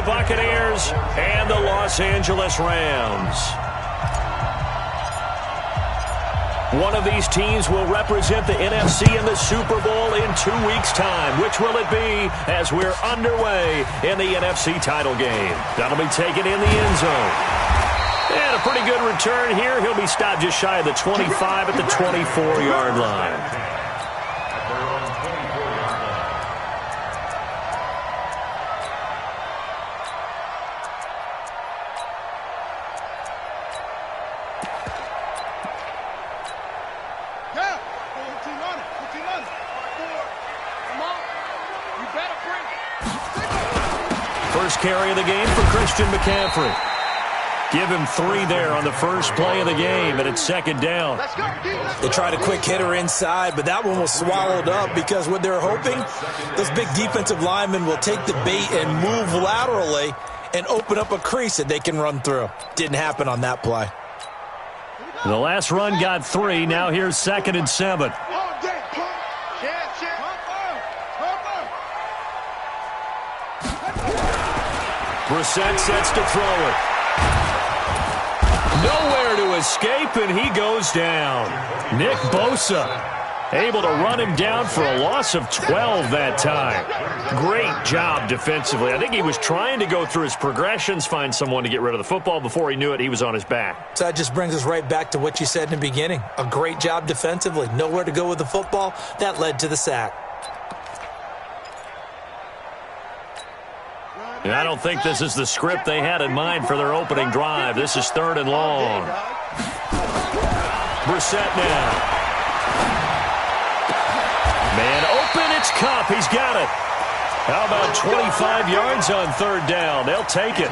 Bay Buccaneers and the Los Angeles Rams. One of these teams will represent the NFC in the Super Bowl in 2 weeks' time. Which will it be as we're underway in the NFC title game? That'll be taken in the end zone. And a pretty good return here. He'll be stopped just shy of the 25 at the 24-yard line. First carry of the game for Christian McCaffrey. Give him 3 there on the first play of the game, and it's second down. They tried a quick hitter inside, but that one was swallowed up because what they're hoping, those big defensive linemen will take the bait and move laterally and open up a crease that they can run through. Didn't happen on that play. The last run got 3. Now here's 2nd and 7. Brissett sets to throw it. Nowhere to escape, and he goes down. Nick Bosa able to run him down for a loss of 12 that time. Great job defensively. I think he was trying to go through his progressions, find someone to get rid of the football. Before he knew it, he was on his back. So that just brings us right back to what you said in the beginning. A great job defensively. Nowhere to go with the football. That led to the sack. And I don't think this is the script they had in mind for their opening drive. This is 3rd and long. Brissett now. Man open, it's Kupp. He's got it. How about 25 yards on 3rd down? They'll take it.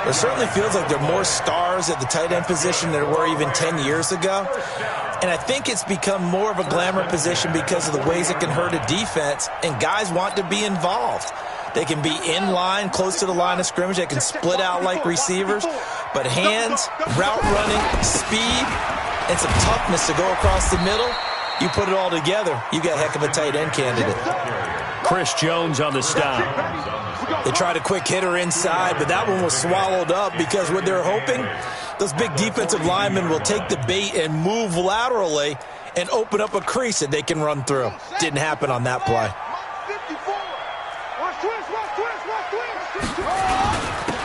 It certainly feels like there are more stars at the tight end position than there were even 10 years ago. And I think it's become more of a glamour position because of the ways it can hurt a defense, and guys want to be involved. They can be in line, close to the line of scrimmage. They can split out like receivers. But hands, route running, speed, and some toughness to go across the middle, you put it all together, you got a heck of a tight end candidate. Chris Jones on the stop. They tried a quick hitter inside, but that one was swallowed up because what they're hoping, those big defensive linemen will take the bait and move laterally and open up a crease that they can run through. Didn't happen on that play.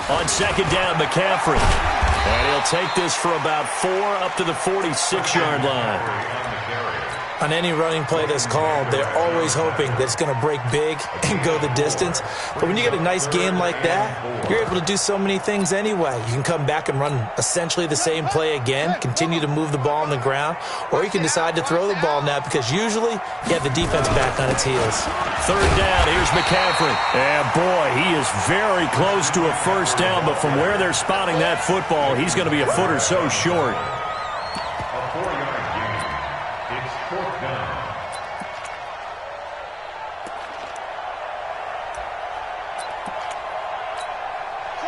On 2nd down, McCaffrey. And he'll take this for about 4 up to the 46-yard line. On any running play that's called, they're always hoping that it's going to break big and go the distance. But when you get a nice game like that, you're able to do so many things anyway. You can come back and run essentially the same play again, continue to move the ball on the ground, or you can decide to throw the ball now because usually you have the defense back on its heels. 3rd down, here's McCaffrey. And boy, he is very close to a first down, but from where they're spotting that football, he's going to be a foot or so short.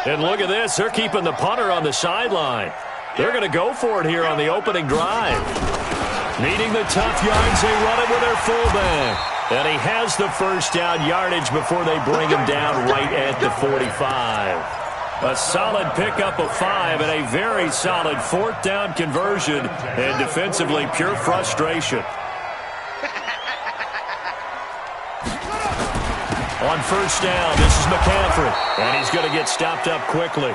And look at this. They're keeping the punter on the sideline. They're going to go for it here on the opening drive. Needing the tough yards, they run it with their fullback. And he has the first down yardage before they bring him down right at the 45. A solid pickup of 5 and a very solid 4th down conversion. And defensively, pure frustration. On 1st down, this is McCaffrey. And he's going to get stopped up quickly.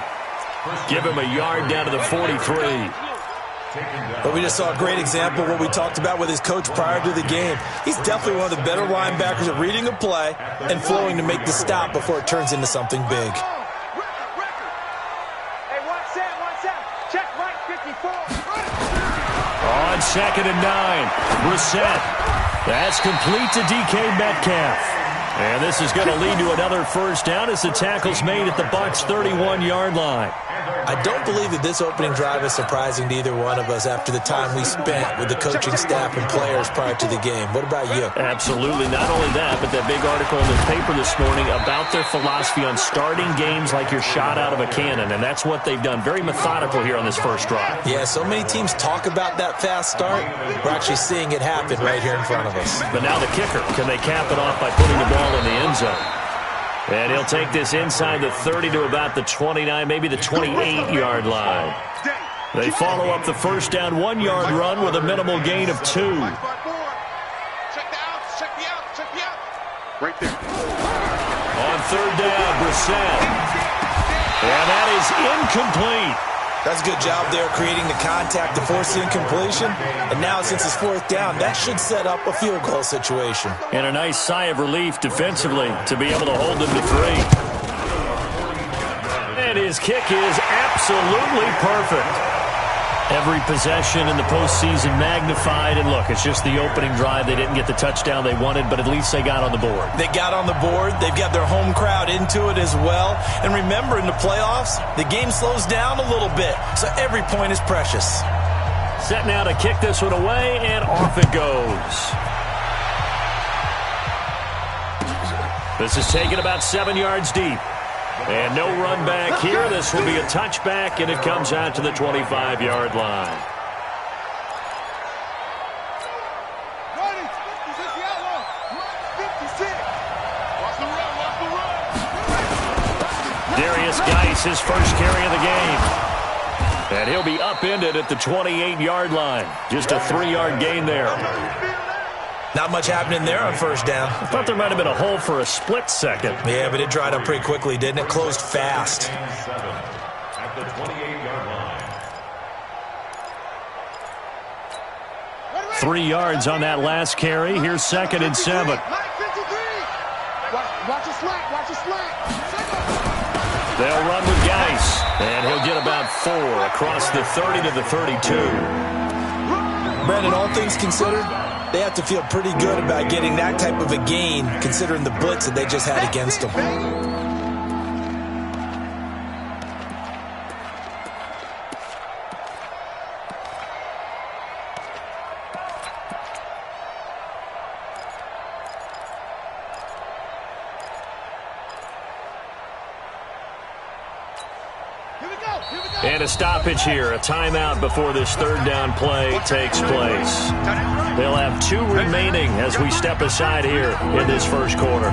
Give him a yard down to the 43. But we just saw a great example of what we talked about with his coach prior to the game. He's definitely one of the better linebackers at reading a play and flowing to make the stop before it turns into something big. On 2nd and 9, Brissett. That's complete to DK Metcalf. And this is going to lead to another first down as the tackle's made at the Bucs' 31-yard line. I don't believe that this opening drive is surprising to either one of us after the time we spent with the coaching staff and players prior to the game. What about you? Absolutely. Not only that, but that big article in the paper this morning about their philosophy on starting games like you're shot out of a cannon, and that's what they've done. Very methodical here on this first drive. Yeah, so many teams talk about that fast start. We're actually seeing it happen right here in front of us. But now the kicker. Can they cap it off by putting the ball in the end zone? And he'll take this inside the 30 to about the 29, maybe the 28-yard line. They follow up the first down 1-yard run with a minimal gain of 2. Right there. On third down, Brissett. And that is incomplete. That's a good job there creating the contact to force the incompletion. And now since it's fourth down, that should set up a field goal situation. And a nice sigh of relief defensively to be able to hold them to 3. And his kick is absolutely perfect. Every possession in the postseason magnified. And look, it's just the opening drive. They didn't get the touchdown they wanted, but at least they got on the board. They got on the board. They've got their home crowd into it as well. And remember, in the playoffs, the game slows down a little bit, so every point is precious. Set now to kick this one away, and off it goes. This is taken about 7 yards deep. And no run back here. This will be a touchback, and it comes out to the 25-yard line. Darius Geis, his first carry of the game. And he'll be upended at the 28-yard line. Just a 3-yard gain there. Not much happening there on first down. I thought there might have been a hole for a split second. Yeah, but it dried up pretty quickly, didn't it? Closed fast. At the 28-yard line. 3 yards on that last carry. Here's 2nd and 7. Watch the slack. Watch the slack. They'll run with Geis. And he'll get about 4 across the 30 to the 32. Brandon, all things considered, they have to feel pretty good about getting that type of a gain, considering the blitz that they just had against them. And a stoppage here, a timeout before this third down play takes place. They'll have 2 remaining as we step aside here in this first quarter.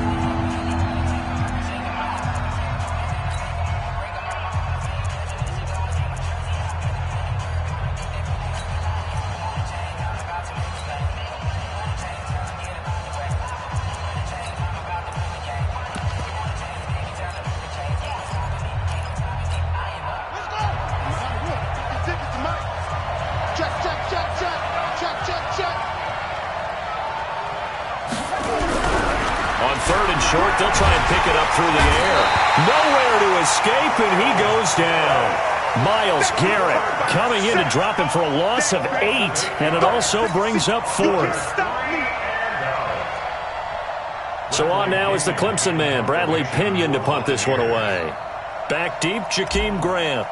Short, they'll try and pick it up through the air. Nowhere to escape, and he goes down. Myles Garrett coming in to drop him for a loss of 8, and it also brings up 4th. So on now is the Clemson man, Bradley Pinion, to punt this one away. Back deep, Jakeem Grant.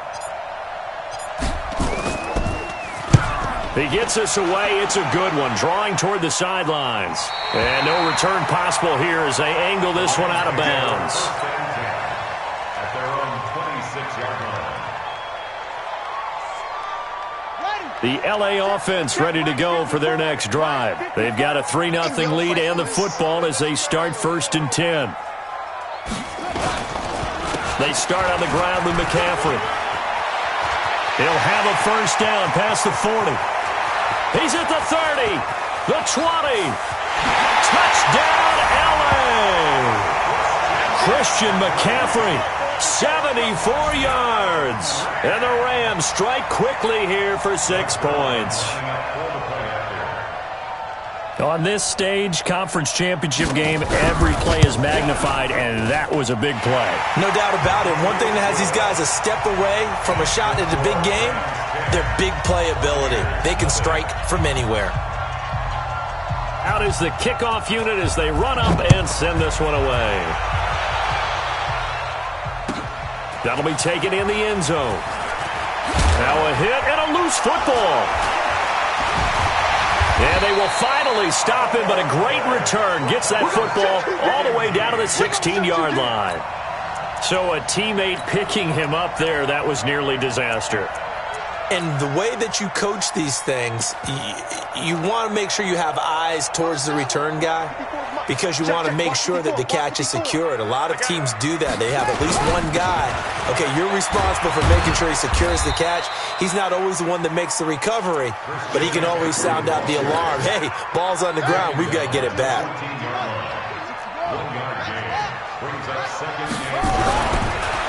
He gets us away. It's a good one, drawing toward the sidelines. And no return possible here as they angle this one out of bounds. At their own 26-yard line. The L.A. offense ready to go for their next drive. They've got a 3-0 lead and the football as they start 1st and 10. They start on the ground with McCaffrey. He'll have a first down past the 40. He's at the 30, the 20. Touchdown, L.A. Christian McCaffrey, 74 yards. And the Rams strike quickly here for 6 points. On this stage, conference championship game, every play is magnified, and that was a big play. No doubt about it. One thing that has these guys a step away from a shot at a big game, their big play ability. They can strike from anywhere. Out is the kickoff unit as they run up and send this one away. That'll be taken in the end zone. Now a hit and a loose football. And they will finally stop him, but a great return gets that football all the way down to the 16-yard line. So a teammate picking him up there, that was nearly disaster. And the way that you coach these things, you want to make sure you have eyes towards the return guy because you want to make sure that the catch is secured. A lot of teams do that. They have at least one guy. Okay, you're responsible for making sure he secures the catch. He's not always the one that makes the recovery, but he can always sound out the alarm. Hey, ball's on the ground. We've got to get it back.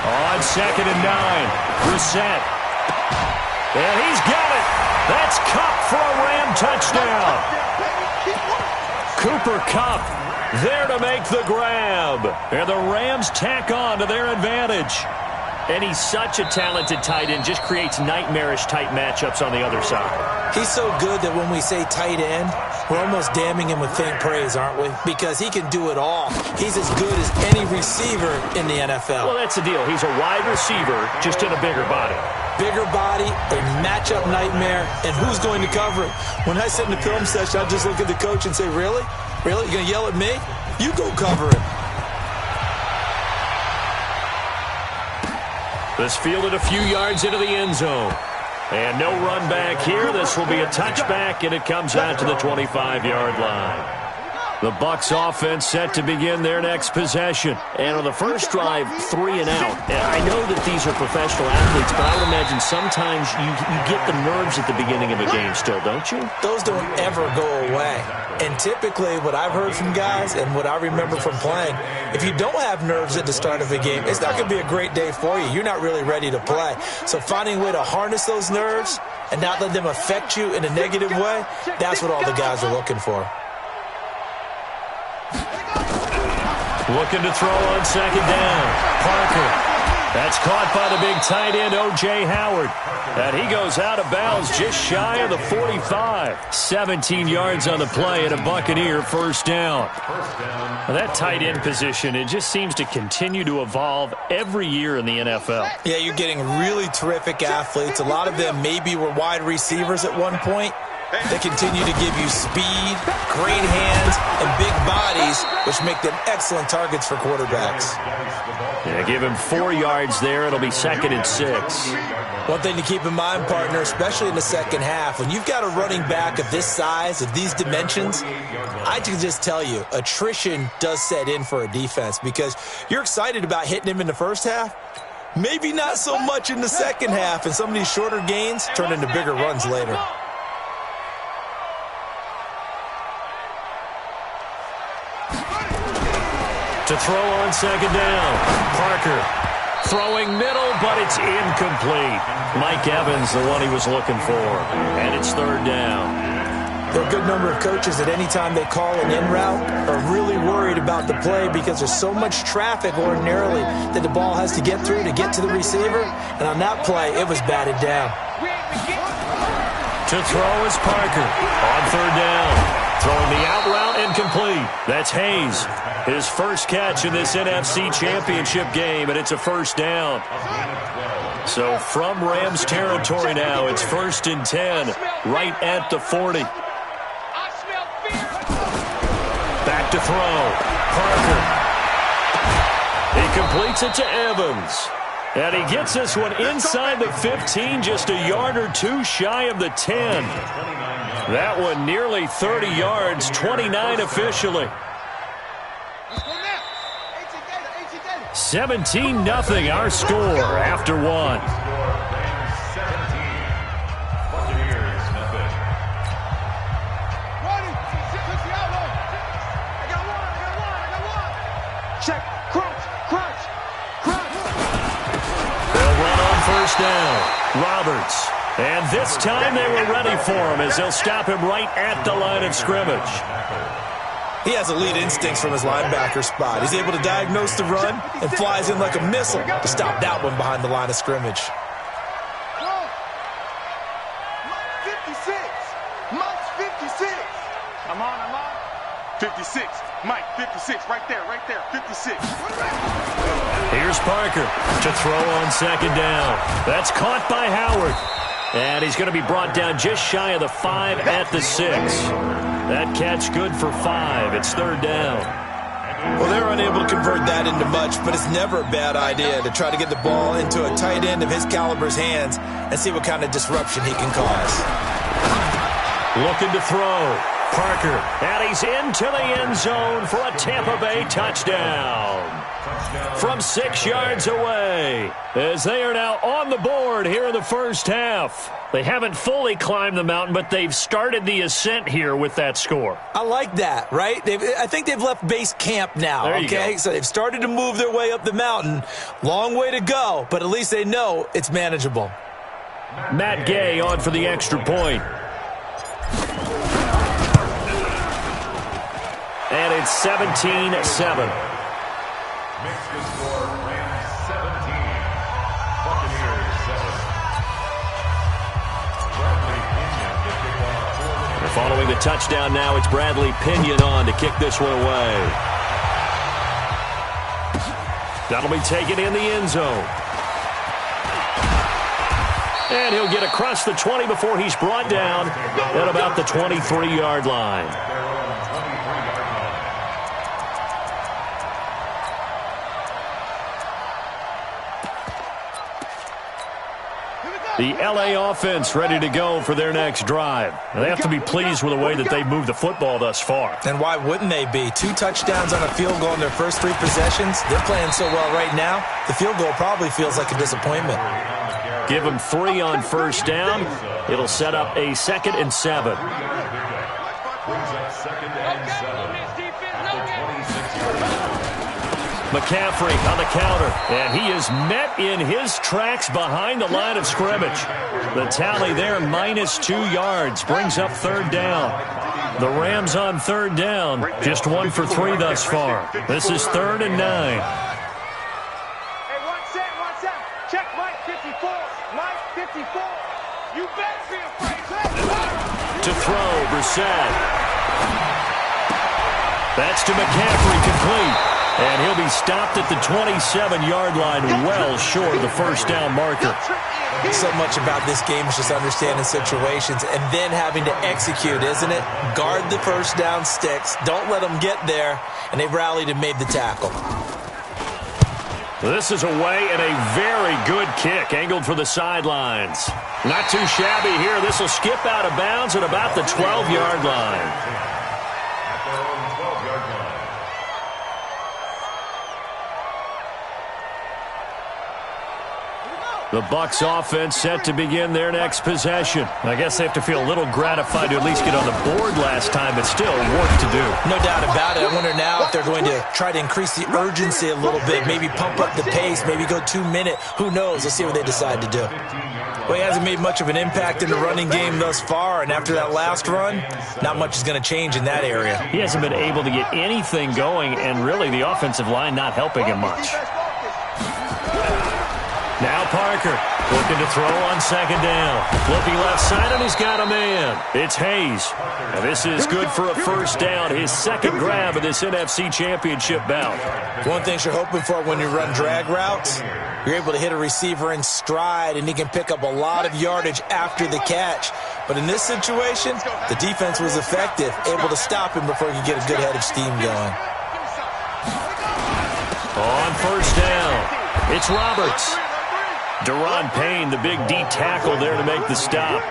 On 2nd and 9, Brissett. And he's got it. That's Kupp for a Ram touchdown. Cooper Kupp there to make the grab. And the Rams tack on to their advantage. And he's such a talented tight end, just creates nightmarish-type matchups on the other side. He's so good that when we say tight end, we're almost damning him with faint praise, aren't we? Because he can do it all. He's as good as any receiver in the NFL. Well, that's the deal. He's a wide receiver, just in a bigger body. Bigger body, a matchup nightmare, and who's going to cover it? When I sit in the film session, I just look at the coach and say, really? Really? You're going to yell at me? You go cover it. This fielded a few yards into the end zone. And no run back here. This will be a touchback, and it comes out to the 25-yard line. The Bucs offense set to begin their next possession. And on the first drive, 3 and out. I know that these are professional athletes, but I would imagine sometimes you get the nerves at the beginning of a game still, don't you? Those don't ever go away. And typically what I've heard from guys and what I remember from playing, if you don't have nerves at the start of a game, it's not going to be a great day for you. You're not really ready to play. So finding a way to harness those nerves and not let them affect you in a negative way, that's what all the guys are looking for. Looking to throw on 2nd down. Parker. That's caught by the big tight end, O.J. Howard. And he goes out of bounds just shy of the 45. 17 yards on the play and a Buccaneer first down. Well, that tight end position, it just seems to continue to evolve every year in the NFL. Yeah, you're getting really terrific athletes. A lot of them maybe were wide receivers at one point. They continue to give you speed, great hands, and big bodies, which make them excellent targets for quarterbacks. Yeah, give him 4 yards there. It'll be 2nd and 6. One thing to keep in mind, partner, especially in the second half, when you've got a running back of this size, of these dimensions, I can just tell you, attrition does set in for a defense because you're excited about hitting him in the first half. Maybe not so much in the second half, and some of these shorter gains turn into bigger runs later. To throw on 2nd down. Parker throwing middle, but it's incomplete. Mike Evans, the one he was looking for. And it's 3rd down. There are a good number of coaches that any time they call an in route are really worried about the play because there's so much traffic ordinarily that the ball has to get through to get to the receiver. And on that play, it was batted down. To throw is Parker on 3rd down. Throwing the out route incomplete. That's Hayes. His first catch in this NFC Championship game, and it's a first down. So from Rams territory now, it's 1st and 10, right at the 40. Back to throw. Parker. He completes it to Evans. And he gets this one inside the 15, just a yard or two shy of the 10. That one nearly 30 yards, 29 officially. 17-0 our score after 1. Check, crunch. They'll run on 1st down. Roberts. And this time they were ready for him as they'll stop him right at the line of scrimmage. He has elite instincts from his linebacker spot. He's able to diagnose the run and flies in like a missile to stop that one behind the line of scrimmage. 56. Mike's 56. I'm on. 56. Mike, 56. Right there. 56. Here's Parker to throw on 2nd down. That's caught by Howard. And he's going to be brought down just shy of the 5 at the 6. That catch good for 5. It's 3rd down. Well, they're unable to convert that into much, but it's never a bad idea to try to get the ball into a tight end of his caliber's hands and see what kind of disruption he can cause. Looking to throw. Parker, and he's into the end zone for a Tampa Bay touchdown. From 6 yards away, as they are now on the board here in the first half. They haven't fully climbed the mountain, but they've started the ascent here with that score. I like that, right? I think they've left base camp now, there you okay? go. So they've started to move their way up the mountain. Long way to go, but at least they know it's manageable. Matt Gay on for the extra point. And it's 17-7. Makes the score Rams 17. Buccaneers 7. They're following the touchdown now. It's Bradley Pinion on to kick this one away. That'll be taken in the end zone. And he'll get across the 20 before he's brought down at about the 23-yard line. The L.A. offense ready to go for their next drive. They have to be pleased with the way that they've moved the football thus far. And why wouldn't they be? 2 touchdowns on a field goal in their first 3 possessions. They're playing so well right now, the field goal probably feels like a disappointment. Give them 3 on first down. It'll set up a 2nd and 7. McCaffrey on the counter, and he is met in his tracks behind the line of scrimmage. The tally there, -2 yards, brings up 3rd down. The Rams on 3rd down, just 1 for 3 thus far. This is 3rd and 9. Hey, 1 second. Check Mike 54. Mike 54. You better be afraid. To throw, Brissett. That's to McCaffrey, complete. And he'll be stopped at the 27-yard line, well short of the first down marker. So much about this game is just understanding situations and then having to execute, isn't it? Guard the first down sticks. Don't let them get there. And they've rallied and made the tackle. This is away and a very good kick, angled for the sidelines. Not too shabby here. This will skip out of bounds at about the 12-yard line. The Bucs offense set to begin their next possession. I guess they have to feel a little gratified to at least get on the board last time, but still work to do. No doubt about it. I wonder now if they're going to try to increase the urgency a little bit, maybe pump up the pace, maybe go 2-minute. Who knows? Let's see what they decide to do. Well, he hasn't made much of an impact in the running game thus far, and after that last run, not much is going to change in that area. He hasn't been able to get anything going, and really the offensive line not helping him much. Now Parker looking to throw on 2nd down. Looking left side, and he's got a man. It's Hayes. And this is good for a first down, his 2nd grab of this NFC Championship bout. One thing you're hoping for when you run drag routes, you're able to hit a receiver in stride, and he can pick up a lot of yardage after the catch. But in this situation, the defense was effective, able to stop him before he could get a good head of steam going. On first down, it's Roberts. Deron Payne, the big D tackle there to make the stop.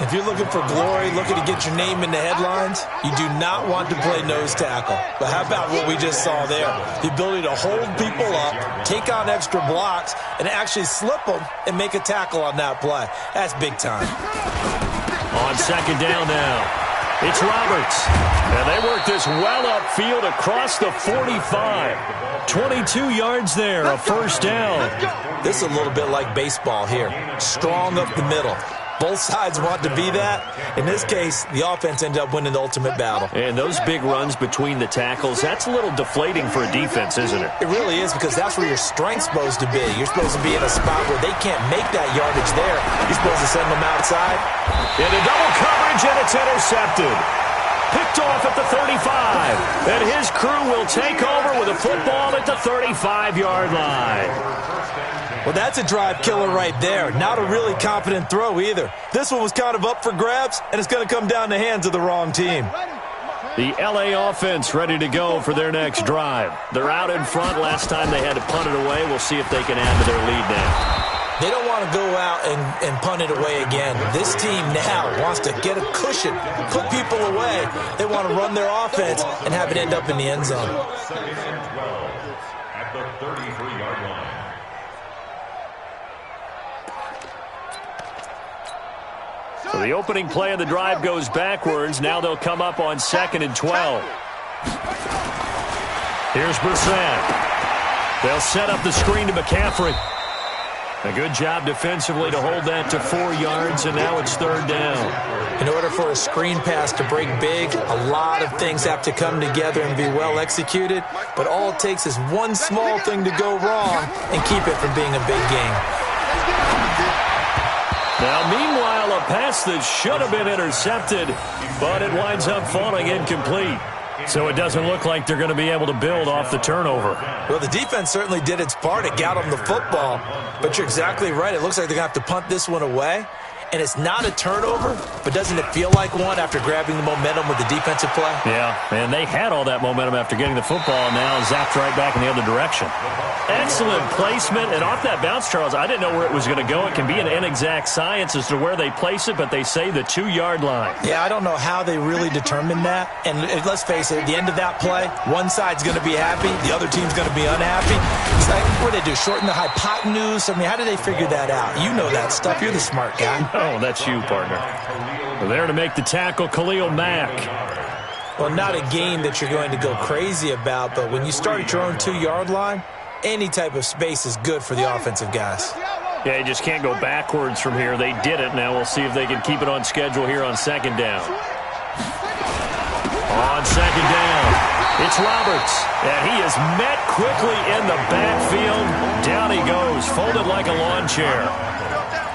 If you're looking for glory, looking to get your name in the headlines, you do not want to play nose tackle. But how about what we just saw there? The ability to hold people up, take on extra blocks, and actually slip them and make a tackle on that play. That's big time. On 2nd down now, it's Roberts. And they work this well upfield across the 45. 22 yards there, a first down. This is a little bit like baseball here. Strong up the middle. Both sides want to be that. In this case, the offense ended up winning the ultimate battle. And those big runs between the tackles, that's a little deflating for a defense, isn't it? It really is, because that's where your strength's supposed to be. You're supposed to be in a spot where they can't make that yardage there. You're supposed to send them outside. Into double coverage, and it's intercepted. Picked off at the 35. And his crew will take over with a football at the 35-yard line. Well, that's a drive killer right there. Not a really confident throw either. This one was kind of up for grabs, and it's going to come down the hands of the wrong team. The LA offense ready to go for their next drive. They're out in front. Last time they had to punt it away. We'll see if they can add to their lead now. They don't want to go out and punt it away again. This team now wants to get a cushion, put people away. They want to run their offense and have it end up in the end zone. Second and 12 at the 33-yard line. So the opening play of the drive goes backwards. Now they'll come up on 2nd and 12. Here's Brissett. They'll set up the screen to McCaffrey. A good job defensively to hold that to 4 yards, and now it's 3rd down. In order for a screen pass to break big, a lot of things have to come together and be well executed, but all it takes is one small thing to go wrong and keep it from being a big game. Now, meanwhile, a pass that should have been intercepted, but it winds up falling incomplete. So it doesn't look like they're going to be able to build off the turnover. Well, the defense certainly did its part. It got them the football. But you're exactly right. It looks like they're going to have to punt this one away. And it's not a turnover, but doesn't it feel like one after grabbing the momentum with the defensive play? Yeah, and they had all that momentum after getting the football, and now zapped right back in the other direction. Excellent placement, and off that bounce, Charles, I didn't know where it was going to go. It can be an inexact science as to where they place it, but they say the 2-yard line. Yeah, I don't know how they really determined that. And let's face it, at the end of that play, one side's going to be happy, the other team's going to be unhappy. It's like, what do they do, shorten the hypotenuse? I mean, how do they figure that out? You know that stuff. You're the smart guy. Oh, that's you, partner. There to make the tackle, Khalil Mack. Well, not a game that you're going to go crazy about, but when you start at your own 2-yard line, any type of space is good for the offensive guys. Yeah, you just can't go backwards from here. They did it. Now we'll see if they can keep it on schedule here on 2nd down. On 2nd down, it's Roberts. And he is met quickly in the backfield. Down he goes, folded like a lawn chair.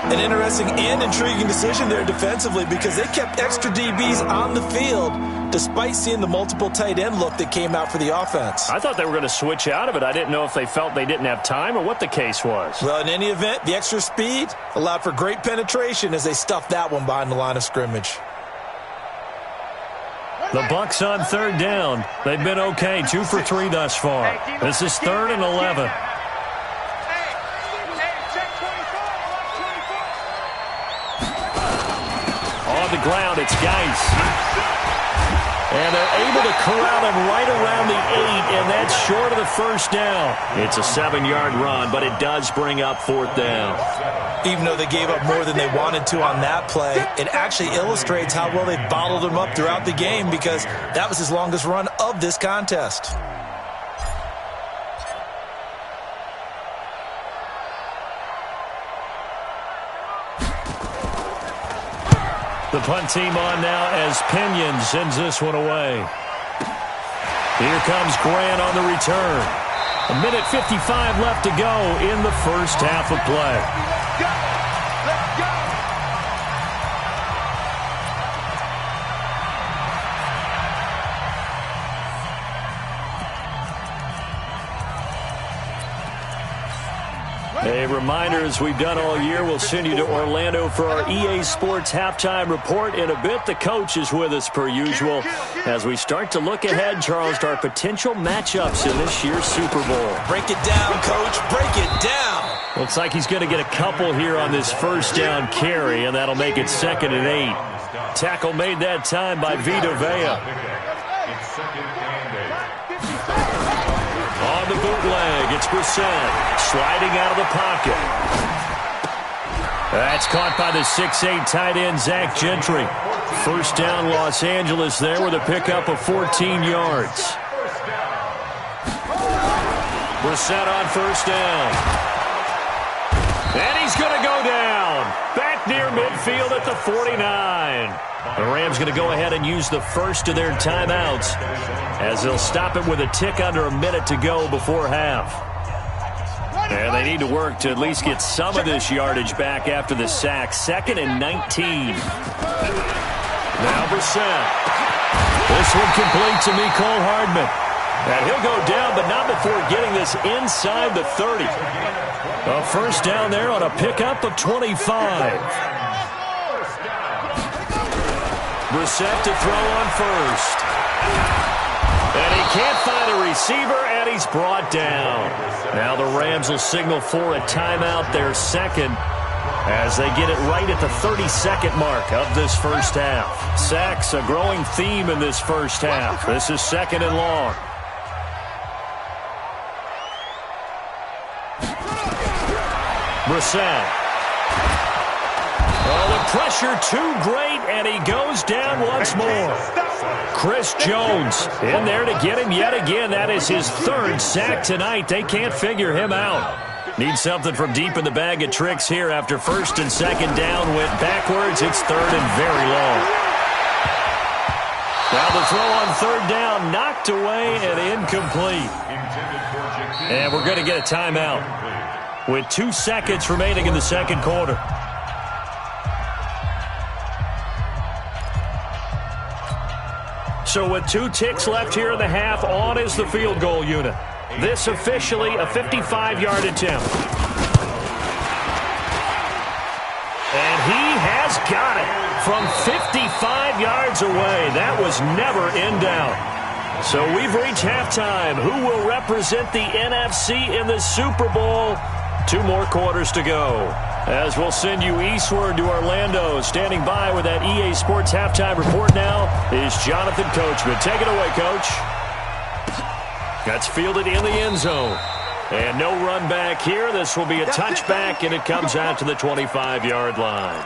An interesting and intriguing decision there defensively because they kept extra DBs on the field despite seeing the multiple tight end look that came out for the offense. I thought they were going to switch out of it. I didn't know if they felt they didn't have time or what the case was. Well, in any event, the extra speed allowed for great penetration as they stuffed that one behind the line of scrimmage. The Bucs on 3rd down. They've been okay, 2 for 3 thus far. This is 3rd and 11. On the ground, it's Geis. And they're able to corral him right around the 8, and that's short of the 1st down. It's a 7-yard run, but it does bring up 4th down. Even though they gave up more than they wanted to on that play, it actually illustrates how well they bottled him up throughout the game because that was his longest run of this contest. The punt team on now as Pinion sends this one away. Here comes Grant on the return. 1:55 left to go in the first half of play. Let's go! A reminder, as we've done all year, we'll send you to Orlando for our EA Sports halftime report. In a bit, the coach is with us per usual as we start to look ahead, Charles, to our potential matchups in this year's Super Bowl. Break it down, Coach. Break it down. Looks like he's going to get a couple here on this 1st down carry, and that'll make it 2nd and 8. Tackle made that time by Vita Vea. It's 2nd and 8. On the bootleg, it's Brissett sliding out of the pocket. That's caught by the 6'8" tight end, Zach Gentry. 1st down, Los Angeles there with a pickup of 14 yards. Brissett on 1st down. And he's going to go down. Back near midfield at the 49. The Rams going to go ahead and use the first of their timeouts as they'll stop it with a tick under a minute to go before half. And they need to work to at least get some of this yardage back after the sack. 2nd and 19. Now Brissett. This one complete to Mecole Hardman. And he'll go down, but not before getting this inside the 30. A 1st down there on a pickup of 25. Brissett to throw on 1st. And he can't find a receiver, and he's brought down. Now the Rams will signal for a timeout, their second, as they get it right at the 30-second mark of this first half. Sacks, a growing theme in this first half. This is 2nd and long. Brissett. Oh, the pressure too great, and he goes down once more. Chris Jones in there to get him yet again. That is his 3rd sack tonight. They can't figure him out. Need something from deep in the bag of tricks here after 1st and 2nd down went backwards. It's 3rd and very long. Now the throw on 3rd down, knocked away and incomplete. And we're going to get a timeout with 2 seconds remaining in the 2nd quarter. So with 2 ticks left here in the half, on is the field goal unit. This officially a 55-yard attempt. And he has got it from 55 yards away. That was never in doubt. So we've reached halftime. Who will represent the NFC in the Super Bowl? 2 more quarters to go. As we'll send you eastward to Orlando. Standing by with that EA Sports halftime report now is Jonathan Coachman. Take it away, Coach. That's fielded in the end zone. And no run back here. This will be a touchback, and it comes out to the 25-yard line.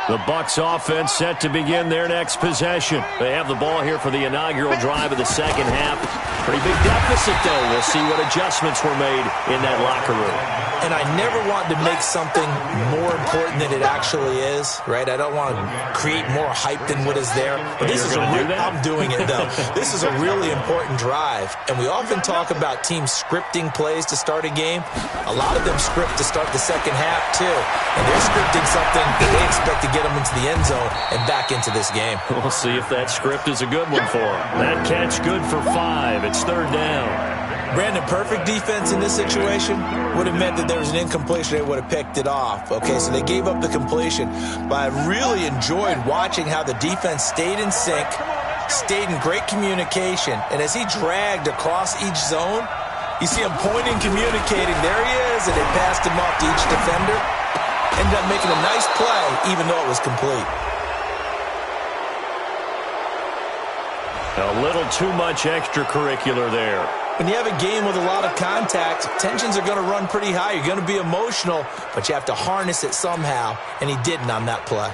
The Bucs offense set to begin their next possession. They have the ball here for the inaugural drive of the 2nd half. Pretty big deficit, though. We'll see what adjustments were made in that locker room. And I never want to make something more important than it actually is, right? I don't want to create more hype than what is there. But this is I'm doing it, though. This is a really important drive. And we often talk about teams scripting plays to start a game. A lot of them script to start the 2nd half, too. And they're scripting something that they expect to get them into the end zone and back into this game. We'll see if that script is a good one for them. That catch good for 5. It's 3rd down. Brandon, perfect defense in this situation would have meant that there was an incompletion. They would have picked it off. Okay, so they gave up the completion. But I really enjoyed watching how the defense stayed in sync, stayed in great communication. And as he dragged across each zone, you see him pointing, communicating. There he is, and they passed him off to each defender. Ended up making a nice play, even though it was complete. A little too much extracurricular there. When you have a game with a lot of contact, tensions are going to run pretty high. You're going to be emotional, but you have to harness it somehow, and he didn't on that play.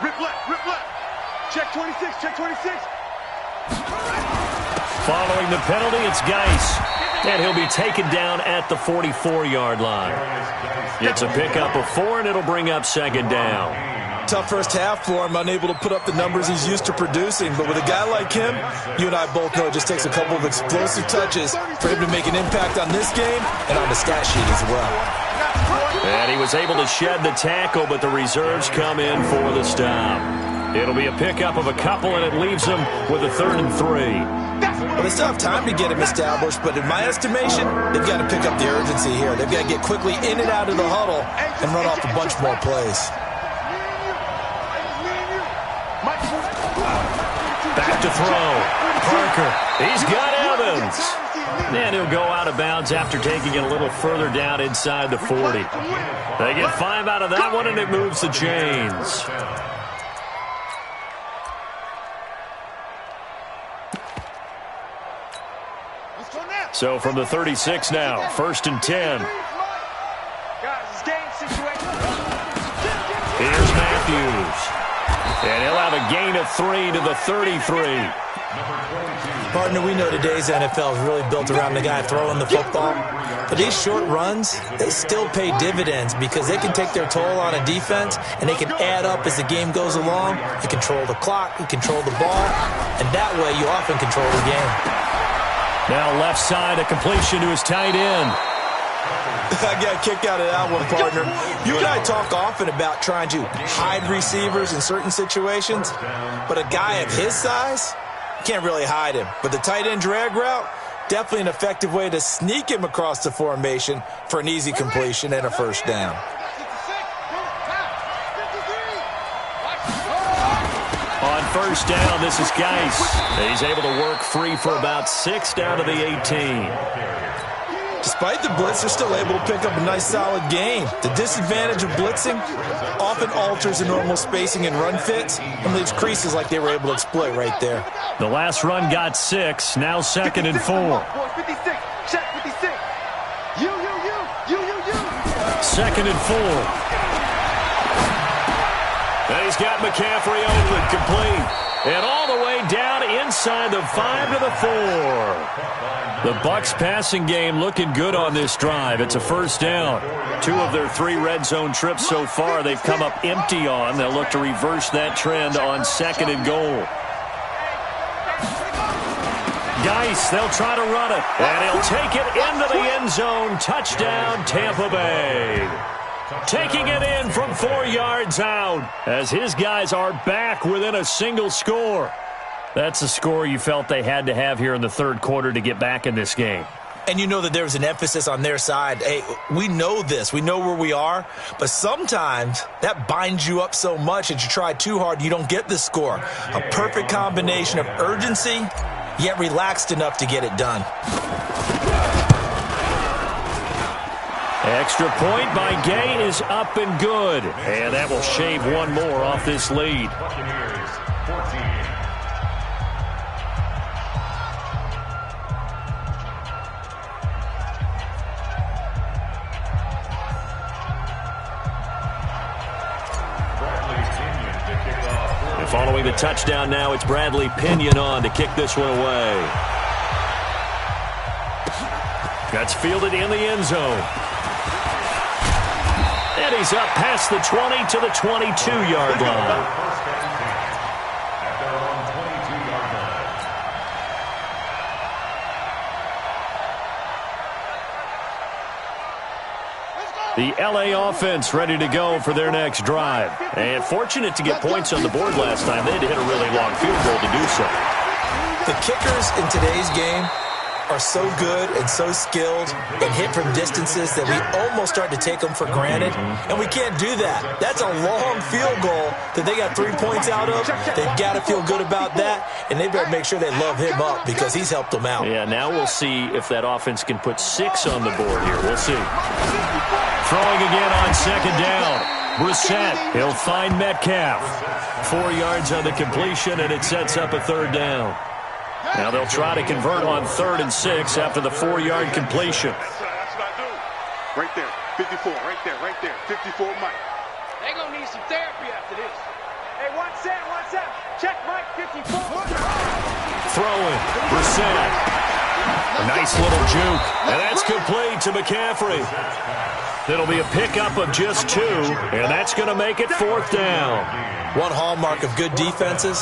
Rip left. Check 26, check 26. Following the penalty, it's Geis. And he'll be taken down at the 44-yard line. It's a pickup of 4, and it'll bring up 2nd down. Tough first half for him, unable to put up the numbers he's used to producing. But with a guy like him, you and I both know it just takes a couple of explosive touches for him to make an impact on this game and on the stat sheet as well. And he was able to shed the tackle, but the reserves come in for the stop. It'll be a pickup of a couple, and it leaves him with a 3rd and 3. Well, they still have time to get him established, but in my estimation, they've got to pick up the urgency here. They've got to get quickly in and out of the huddle and run off a bunch more plays. Back to throw. Parker. He's got Evans. And he'll go out of bounds after taking it a little further down inside the 40. They get 5 out of that one, and it moves the chains. So from the 36 now, 1st and 10. Here's Matthews. And he'll have a gain of 3 to the 33. Partner, we know today's NFL is really built around the guy throwing the football. But these short runs, they still pay dividends because they can take their toll on a defense, and they can add up as the game goes along. You control the clock, you control the ball, and that way you often control the game. Now left side, a completion to his tight end. I got a kick out of that one, partner. You and I talk often about trying to hide receivers in certain situations, but a guy of his size can't really hide him. But the tight end drag route, definitely an effective way to sneak him across the formation for an easy completion and a first down. On first down, this is Geis. He's able to work free for about 6 down to the 18. Despite the blitz, they're still able to pick up a nice, solid gain. The disadvantage of blitzing often alters the normal spacing and run fits and leaves creases like they were able to exploit right there. The last run got 6, now 2nd and 4. 56, check 56. You. 2nd and 4. And he's got McCaffrey open, complete. And all the way down inside the 5 to the 4. The Bucs passing game looking good on this drive. It's a first down. 2 of their 3 red zone trips so far they've come up empty on. They'll look to reverse that trend on 2nd and goal. Geis, they'll try to run it. And he'll take it into the end zone. Touchdown, Tampa Bay. Taking it in from 4 yards out as his guys are back within a single score. That's a score you felt they had to have here in the third quarter to get back in this game. And you know that there was an emphasis on their side. Hey, we know this. We know where we are. But sometimes that binds you up so much that you try too hard, you don't get the score. A perfect combination of urgency, yet relaxed enough to get it done. Extra point by Gay is up and good. And that will shave one more off this lead. Buccaneers, 14. And following the touchdown now, it's Bradley Pinion on to kick this one away. That's fielded in the end zone. And he's up past the 20 to the 22-yard line. The L.A. offense ready to go for their next drive. And fortunate to get points on the board last time. They had to hit a really long field goal to do so. The kickers in today's game are so good and so skilled and hit from distances that we almost start to take them for granted. And we can't do that. That's a long field goal that they got 3 points out of. They've got to feel good about that, and they better make sure they love him up because he's helped them out. Yeah, now we'll see if that offense can put 6 on the board here. We'll see. Throwing again on second down. Brissett, he'll find Metcalf. 4 yards on the completion, and it sets up a third down. Now they'll try to convert on 3rd and 6 after the 4-yard completion. That's what I do. Right there, 54, right there, 54 Mike. They're going to need some therapy after this. Hey, 1 set. Check Mike, 54. Throwing, Brissett. A nice little juke, and that's complete to McCaffrey. It'll be a pickup of just 2, and that's going to make it 4th down. One hallmark of good defenses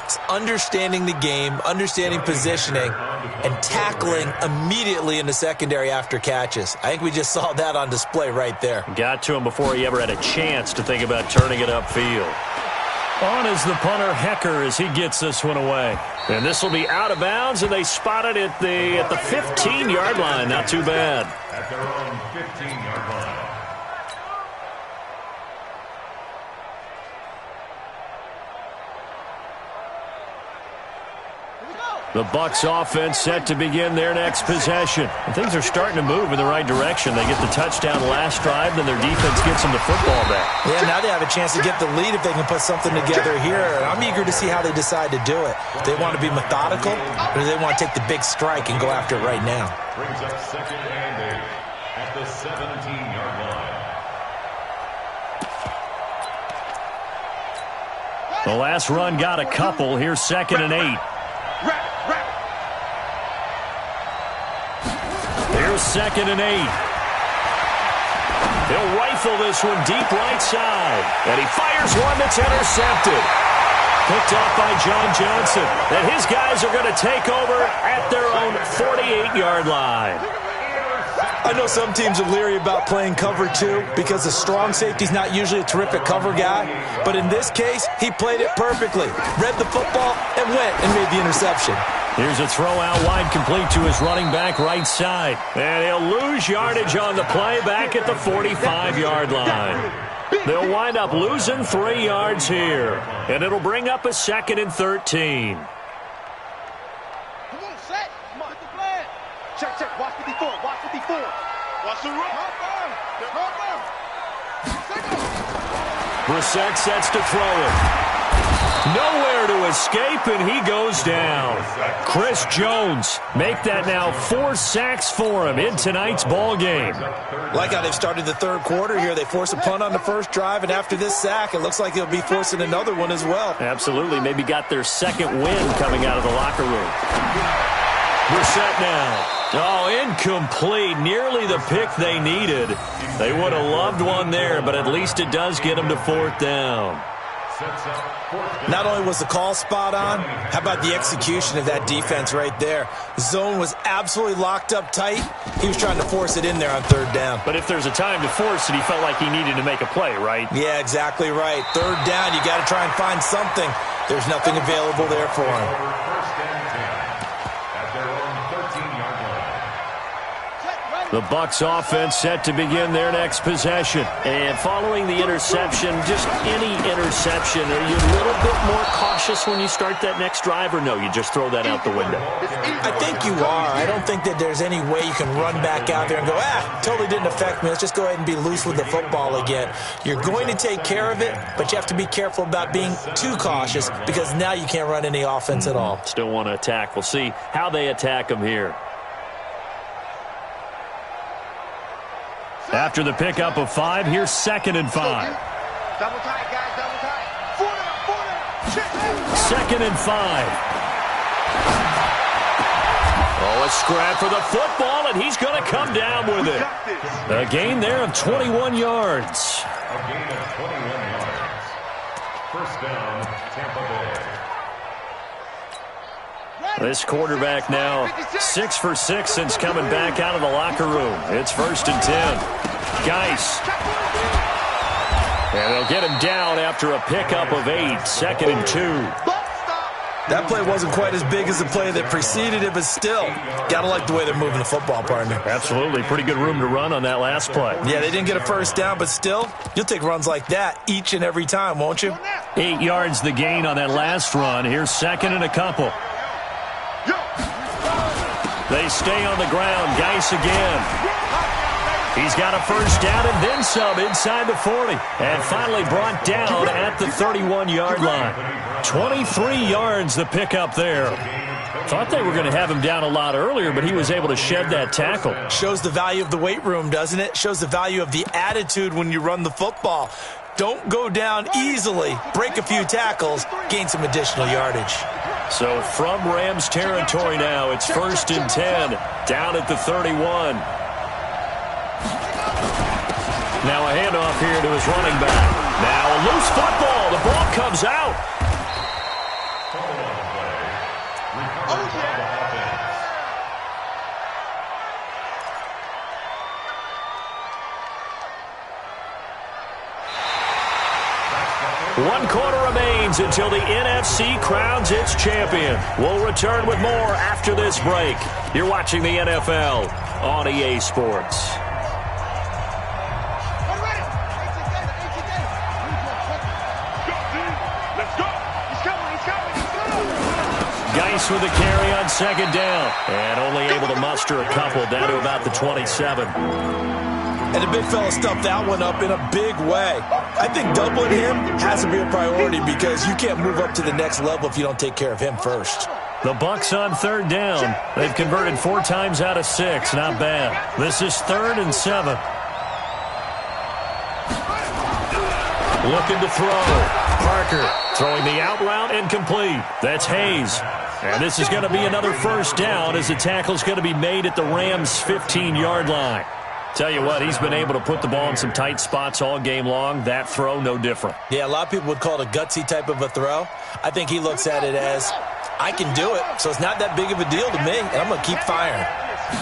is understanding the game, understanding positioning, and tackling immediately in the secondary after catches. I think we just saw that on display right there. Got to him before he ever had a chance to think about turning it upfield. On is the punter, Hecker, as he gets this one away. And this will be out of bounds, and they spot it at the 15-yard line. Not too bad. At their own 15-yard line. The Bucs offense set to begin their next possession. And things are starting to move in the right direction. They get the touchdown last drive, then their defense gets them the football back. Yeah, now they have a chance to get the lead if they can put something together here. I'm eager to see how they decide to do it. Do they want to be methodical, or do they want to take the big strike and go after it right now? Brings up 2nd and 8 at the 17-yard line. The last run got a couple. Here's 2nd and 8. Here's 2nd and 8. He'll rifle this one deep right side. And he fires one that's intercepted. Picked off by John Johnson. And his guys are going to take over at their own 48-yard line. I know some teams are leery about playing cover 2 because the strong safety's not usually a terrific cover guy. But in this case, he played it perfectly. Read the football and went and made the interception. Here's a throw out wide, complete to his running back right side. And he'll lose yardage on the play back at the 45-yard line. They'll wind up losing 3 yards here. And it'll bring up a 2nd and 13. Come on, set. Come on, hit the plan. Check, check. Watch 54. Watch 54. Watch the run. Brissett sets to throw it. Nowhere to escape, and he goes down. Chris Jones make that now 4 sacks for him in tonight's ball game. Like how they've started the third quarter here. They force a punt on the first drive, and after this sack, it looks like they'll be forcing another one as well. Absolutely. Maybe got their 2nd win coming out of the locker room. Brissett now. Oh, incomplete. Nearly the pick they needed. They would have loved one there, but at least it does get them to 4th down. Not only was the call spot on, how about the execution of that defense right there? The zone was absolutely locked up tight. He was trying to force it in there on 3rd down. But if there's a time to force it, he felt like he needed to make a play, right? Yeah, exactly right. 3rd down, you got to try and find something. There's nothing available there for him. The Bucs offense set to begin their next possession. And following the interception, just any interception, are you a little bit more cautious when you start that next drive, or no, you just throw that out the window? I think you are. I don't think that there's any way you can run back out there and go, totally didn't affect me. Let's just go ahead and be loose with the football again. You're going to take care of it, but you have to be careful about being too cautious because now you can't run any offense at all. Still want to attack. We'll see how they attack them here. After the pickup of 5, here's 2nd and 5. Double tight, guys, double tight. 4 down. 2nd and 5. Oh, a scrap for the football, and he's going to come down with it. A gain there of 21 yards. A gain of 21 yards. 1st down, Tampa Bay. This quarterback now 6 for 6 since coming back out of the locker room. It's 1st and 10. Geis. And they'll get him down after a pickup of 8. 2nd and 2. That play wasn't quite as big as the play that preceded it, but still, got to like the way they're moving the football, partner. Absolutely. Pretty good room to run on that last play. Yeah, they didn't get a 1st down, but still, you'll take runs like that each and every time, won't you? 8 yards the gain on that last run. Here's 2nd and a couple. They stay on the ground. Geis again. He's got a 1st down and then some inside the 40. And finally brought down at the 31-yard line. 23 yards the pickup there. Thought they were going to have him down a lot earlier, but he was able to shed that tackle. Shows the value of the weight room, doesn't it? Shows the value of the attitude when you run the football. Don't go down easily. Break a few tackles. Gain some additional yardage. So from Rams territory now, it's 1st and 10, down at the 31. Now a handoff here to his running back. Now a loose football. The ball comes out. One quarter remains until the NFC crowns its champion. We'll return with more after this break. You're watching the NFL on EA Sports. Geis with a carry on 2nd down. And only able to muster a couple down to about the 27. And the big fella stuffed that one up in a big way. I think doubling him has to be a priority because you can't move up to the next level if you don't take care of him first. The Bucs on 3rd down. They've converted 4 times out of 6. Not bad. This is 3rd and 7. Looking to throw. Parker throwing the out route incomplete. That's Hayes. And this is going to be another 1st down as the tackle's going to be made at the Rams' 15-yard line. Tell you what, he's been able to put the ball in some tight spots all game long. That throw, no different. Yeah, a lot of people would call it a gutsy type of a throw. I think he looks at it as, I can do it, so it's not that big of a deal to me, and I'm going to keep firing.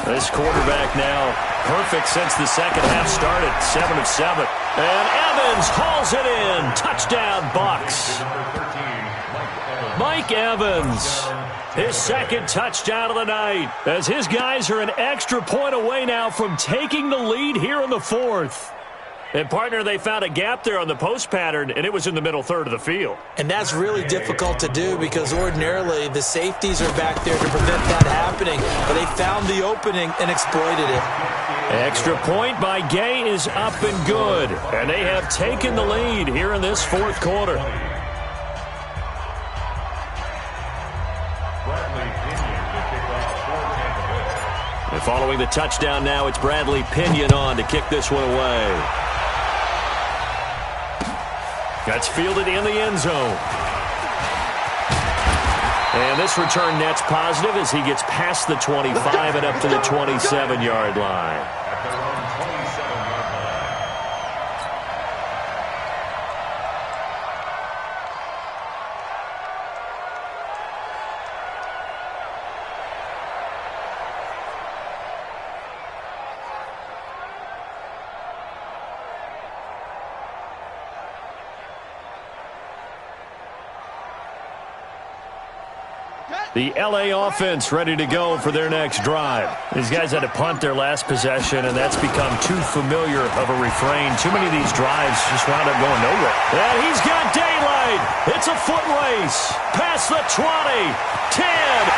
This quarterback now perfect since the second half started, 7 of 7. And Evans hauls it in. Touchdown, Bucks. Mike Evans, his second touchdown of the night, as his guys are an extra point away now from taking the lead here in the fourth. And, partner, they found a gap there on the post pattern, and it was in the middle third of the field. And that's really difficult to do because ordinarily the safeties are back there to prevent that happening. But they found the opening and exploited it. Extra point by Gay is up and good. And they have taken the lead here in this fourth quarter. And following the touchdown now, it's Bradley Pinion on to kick this one away. That's fielded in the end zone. And this return net's positive as he gets past the 25 and up to the 27-yard line. The L.A. offense ready to go for their next drive. These guys had to punt their last possession, and that's become too familiar of a refrain. Too many of these drives just wound up going nowhere. And he's got daylight. It's a foot race. Past the 20. 10.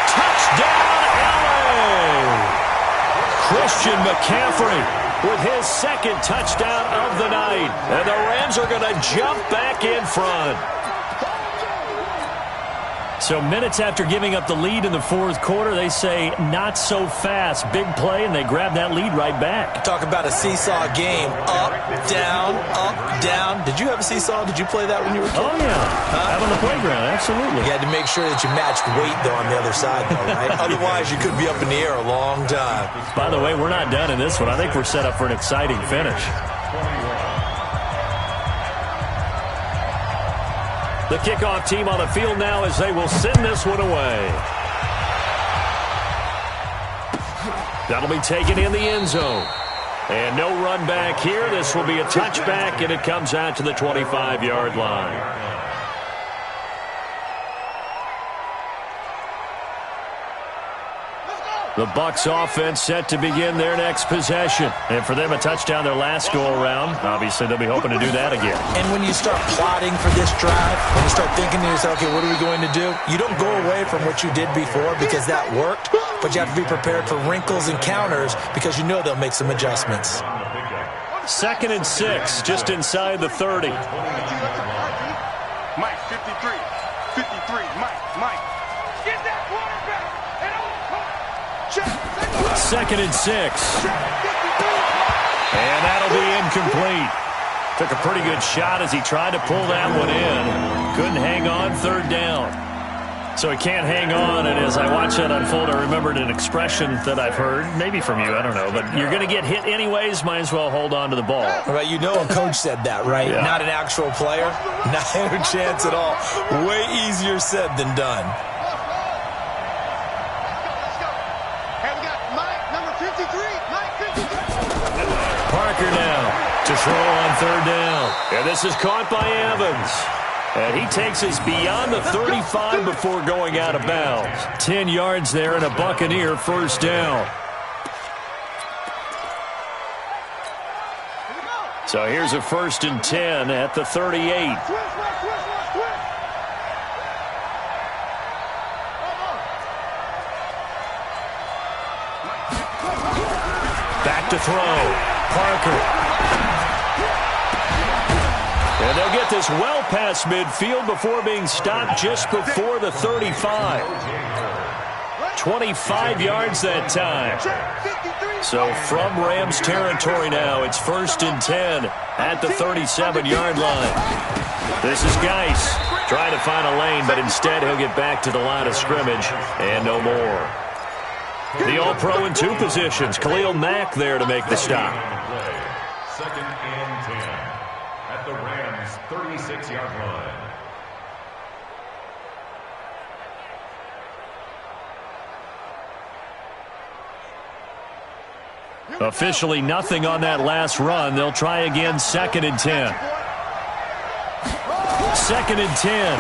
Touchdown, L.A. Christian McCaffrey with his second touchdown of the night. And the Rams are going to jump back in front. So minutes after giving up the lead in the fourth quarter, they say not so fast. Big play, and they grab that lead right back. Talk about a seesaw game. Up, down, up, down. Did you have a seesaw? Did you play that when you were a kid? Oh, yeah. Out on the playground, absolutely. You had to make sure that you matched weight, though, on the other side, though, right? Otherwise, you could be up in the air a long time. By the way, we're not done in this one. I think we're set up for an exciting finish. The kickoff team on the field now as they will send this one away. That'll be taken in the end zone. And no run back here. This will be a touchback, and it comes out to the 25-yard line. The Bucs offense set to begin their next possession. And for them, a touchdown their last go-around. Obviously, they'll be hoping to do that again. And when you start plotting for this drive, when you start thinking to yourself, okay, what are we going to do? You don't go away from what you did before because that worked, but you have to be prepared for wrinkles and counters because you know they'll make some adjustments. 2nd and 6, just inside the 30. Mike, 53. 53, Mike. Get that quarterback. 2nd and 6. And that'll be incomplete. Took a pretty good shot as he tried to pull that one in. Couldn't hang on, 3rd down. So he can't hang on, and as I watch that unfold, I remembered an expression that I've heard, maybe from you, I don't know, but you're going to get hit anyways, might as well hold on to the ball. Right, you know a coach said that, right? Yeah. Not an actual player. Not a chance at all. Way easier said than done. Parker now to throw on 3rd down. And this is caught by Evans. And he takes us beyond the 35 before going out of bounds. 10 yards there and a Buccaneer 1st down. So here's a 1st and 10 at the 38. Back to throw. Parker. And they'll get this well past midfield before being stopped just before the 35. 25 yards that time. So from Rams territory now, it's 1st and 10 at the 37-yard line. This is Geis trying to find a lane, but instead he'll get back to the line of scrimmage and no more. The All-Pro in 2 positions. Khalil Mack there to make the stop. 2nd and 10 at the Rams' 36-yard line. Officially nothing on that last run. They'll try again, 2nd and 10. 2nd and 10.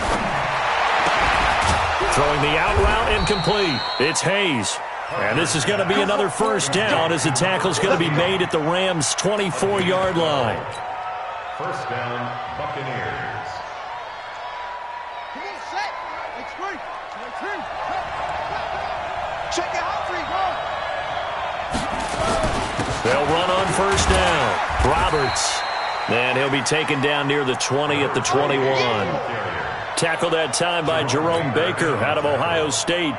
Throwing the out route incomplete. It's Hayes. And this is going to be another first down as the tackle's going to be made at the Rams' 24-yard line. First down, Buccaneers. Come on, set. It's free. Check it out, free. Go. They'll run on first down. Roberts. And he'll be taken down near the 20 at the 21. Tackled that time by Jerome Baker out of Ohio State.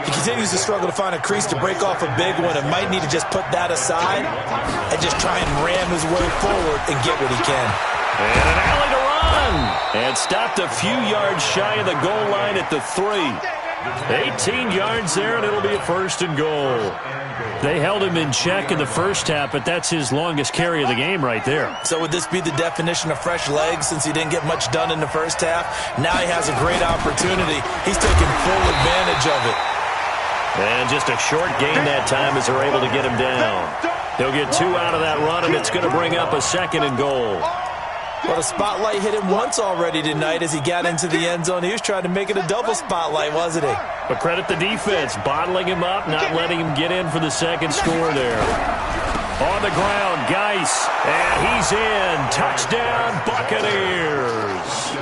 He continues to struggle to find a crease to break off a big one and might need to just put that aside and just try and ram his way forward and get what he can. And an alley to run. And stopped a few yards shy of the goal line at the 3. 18 yards there, and it'll be a 1st and goal. They held him in check in the first half, but that's his longest carry of the game right there. So would this be the definition of fresh legs since he didn't get much done in the first half? Now he has a great opportunity. He's taking full advantage of it. And just a short gain that time as they're able to get him down. He'll get 2 out of that run, and it's going to bring up a 2nd and goal. Well, the spotlight hit him once already tonight as he got into the end zone. He was trying to make it a double spotlight, wasn't he? But credit the defense, bottling him up, not letting him get in for the second score there. On the ground, Geis, and he's in. Touchdown, Buccaneers.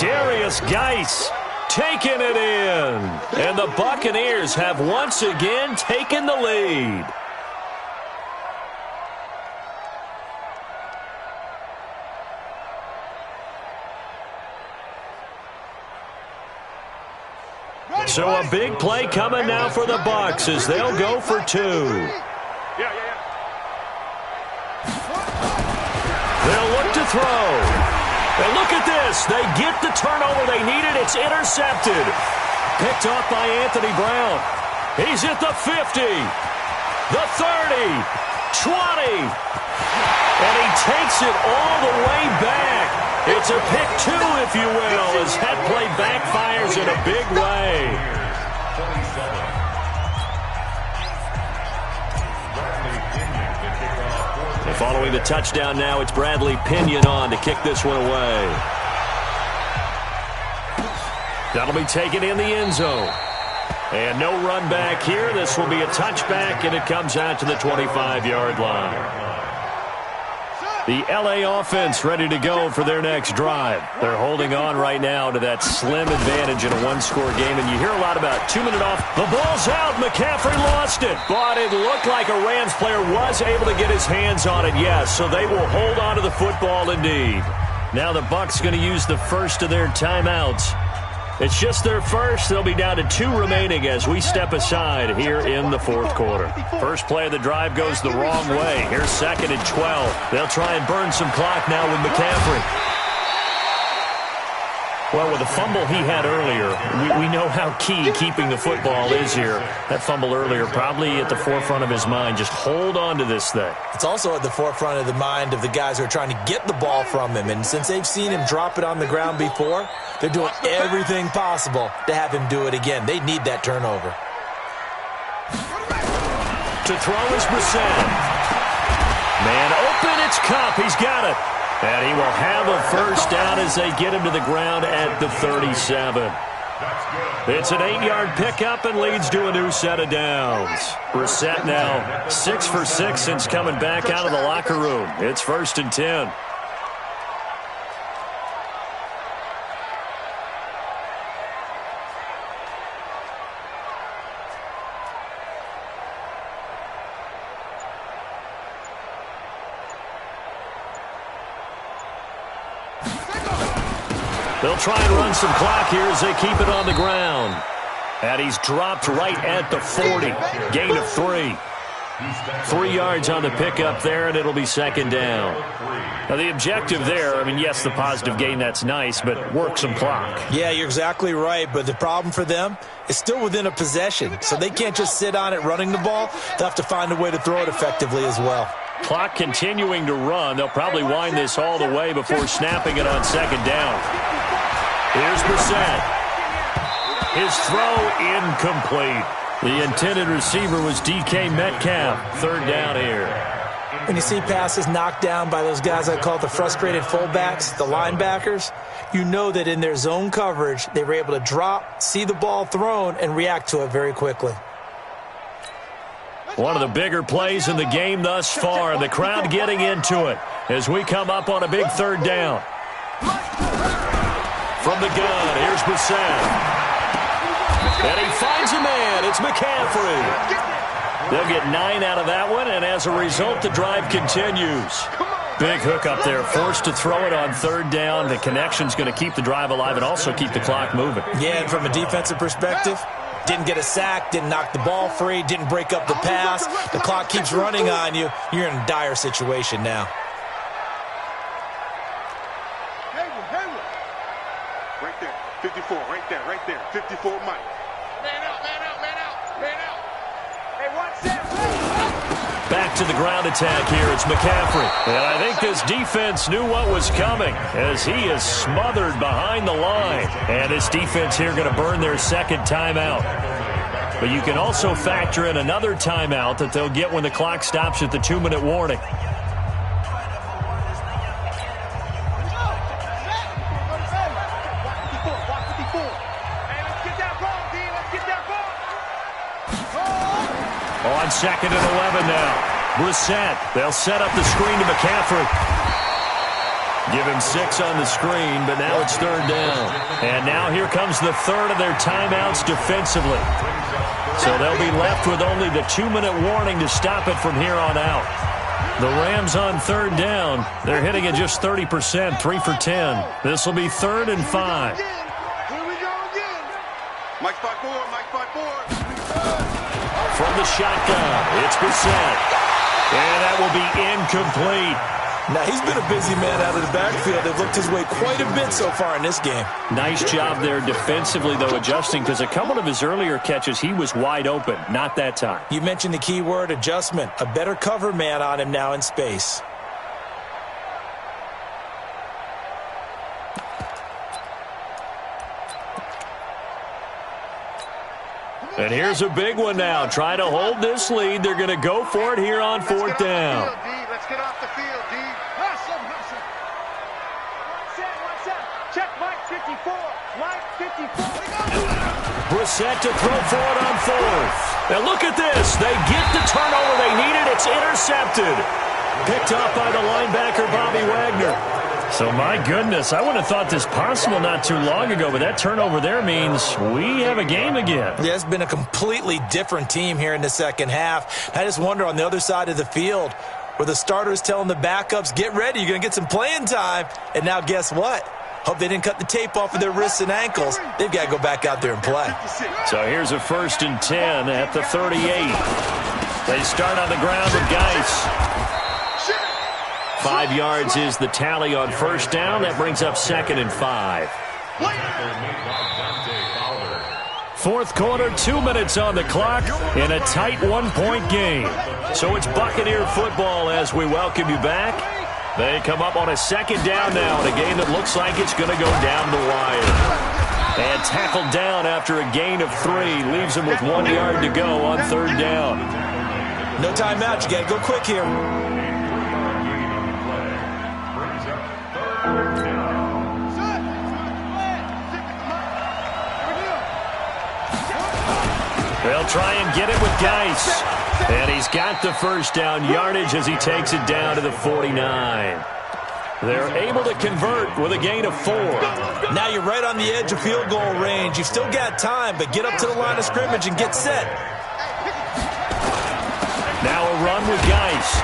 Darius Geis taking it in. And the Buccaneers have once again taken the lead. So a big play coming now for the Bucs as they'll go for 2. They'll look to throw. And look at this. They get the turnover they needed. It's intercepted. Picked off by Anthony Brown. He's at the 50, the 30, 20. And he takes it all the way back. It's a pick 2, if you will, as that play backfires in a big way. And following the touchdown now, it's Bradley Pinion on to kick this one away. That'll be taken in the end zone. And no run back here. This will be a touchback, and it comes out to the 25-yard line. The L.A. offense ready to go for their next drive. They're holding on right now to that slim advantage in a one-score game, and you hear a lot about 2-minute off. The ball's out. McCaffrey lost it, but it looked like a Rams player was able to get his hands on it, yes, so they will hold on to the football indeed. Now the Bucs going to use the first of their timeouts. It's just their first. They'll be down to 2 remaining as we step aside here in the fourth quarter. First play of the drive goes the wrong way. Here's 2nd and 12. They'll try and burn some clock now with McCaffrey. Well, with the fumble he had earlier, we know how key keeping the football is here. That fumble earlier probably at the forefront of his mind. Just hold on to this thing. It's also at the forefront of the mind of the guys who are trying to get the ball from him. And since they've seen him drop it on the ground before, they're doing everything possible to have him do it again. They need that turnover. To throw is Brissett. Man open, it's Kupp. He's got it. And he will have a first down as they get him to the ground at the 37. It's an 8-yard pickup and leads to a new set of downs. Brissett now 6 for 6 since coming back out of the locker room. It's 1st and 10. They'll try and run some clock here as they keep it on the ground. And he's dropped right at the 40. Gain of 3. 3 yards on the pickup there, and it'll be 2nd down. Now, the objective there, I mean, yes, the positive gain, that's nice, but work some clock. Yeah, you're exactly right, but the problem for them is still within a possession, so they can't just sit on it running the ball. They'll have to find a way to throw it effectively as well. Clock continuing to run. They'll probably wind this all the way before snapping it on 2nd down. Here's Brissett. His throw incomplete. The intended receiver was DK Metcalf. Third down here. When you see passes knocked down by those guys I call the frustrated fullbacks, the linebackers, you know that in their zone coverage, they were able to drop, see the ball thrown, and react to it very quickly. One of the bigger plays in the game thus far, and the crowd getting into it as we come up on a big third down. From the gun, here's Brissett. And he finds a man. It's McCaffrey. They'll get 9 out of that one, and as a result, the drive continues. Big hook up there, forced to throw it on third down. The connection's going to keep the drive alive and also keep the clock moving. Yeah, and from a defensive perspective, didn't get a sack, didn't knock the ball free, didn't break up the pass. The clock keeps running on you. You're in a dire situation now. Right there, 54, right there, 54, Mike. Man out. Hey, watch that. Back to the ground attack here. It's McCaffrey. And I think this defense knew what was coming as he is smothered behind the line. And this defense here going to burn their second timeout. But you can also factor in another timeout that they'll get when the clock stops at the 2-minute warning. On 2nd and 11 now. Brissett. They'll set up the screen to McCaffrey. Give him 6 on the screen, but now it's third down. And now here comes the third of their timeouts defensively. So they'll be left with only the 2-minute warning to stop it from here on out. The Rams on third down. They're hitting at just 30%, 3 for 10. This will be 3rd and 5. Here we go again. Mike 5-4. From the shotgun, it's Brissett. And that will be incomplete. Now, he's been a busy man out of the backfield. They've looked his way quite a bit so far in this game. Nice job there defensively, though, adjusting, because a couple of his earlier catches, he was wide open. Not that time. You mentioned the key word, adjustment. A better cover man on him now in space. And here's a big one now. Trying to hold this lead. They're going to go for it here on 4th down. Let's get off the field, D. Hustle. What's that? Check Mike 54. Mike 54. Brissett to throw for it on 4th. Now look at this. They get the turnover they needed. It's intercepted. Picked off by the linebacker, Bobby Wagner. So, my goodness, I would have thought this possible not too long ago, but that turnover there means we have a game again. Yeah, it's been a completely different team here in the second half. I just wonder on the other side of the field where the starters telling the backups, get ready, you're going to get some playing time. And now guess what? Hope they didn't cut the tape off of their wrists and ankles. They've got to go back out there and play. So here's a 1st and 10 at the 38. They start on the ground with Geis. 5 yards is the tally on 1st down. That brings up 2nd and 5. 4th quarter, 2 minutes on the clock in a tight 1-point game. So it's Buccaneer football as we welcome you back. They come up on a 2nd down now in a game that looks like it's going to go down the wire. And tackled down after a gain of 3. Leaves him with 1 yard to go on 3rd down. No timeout. You got to go quick here. They'll try and get it with Geis. And he's got the 1st down yardage as he takes it down to the 49. They're able to convert with a gain of 4. Now you're right on the edge of field goal range. You've still got time, but get up to the line of scrimmage and get set. Now a run with Geis.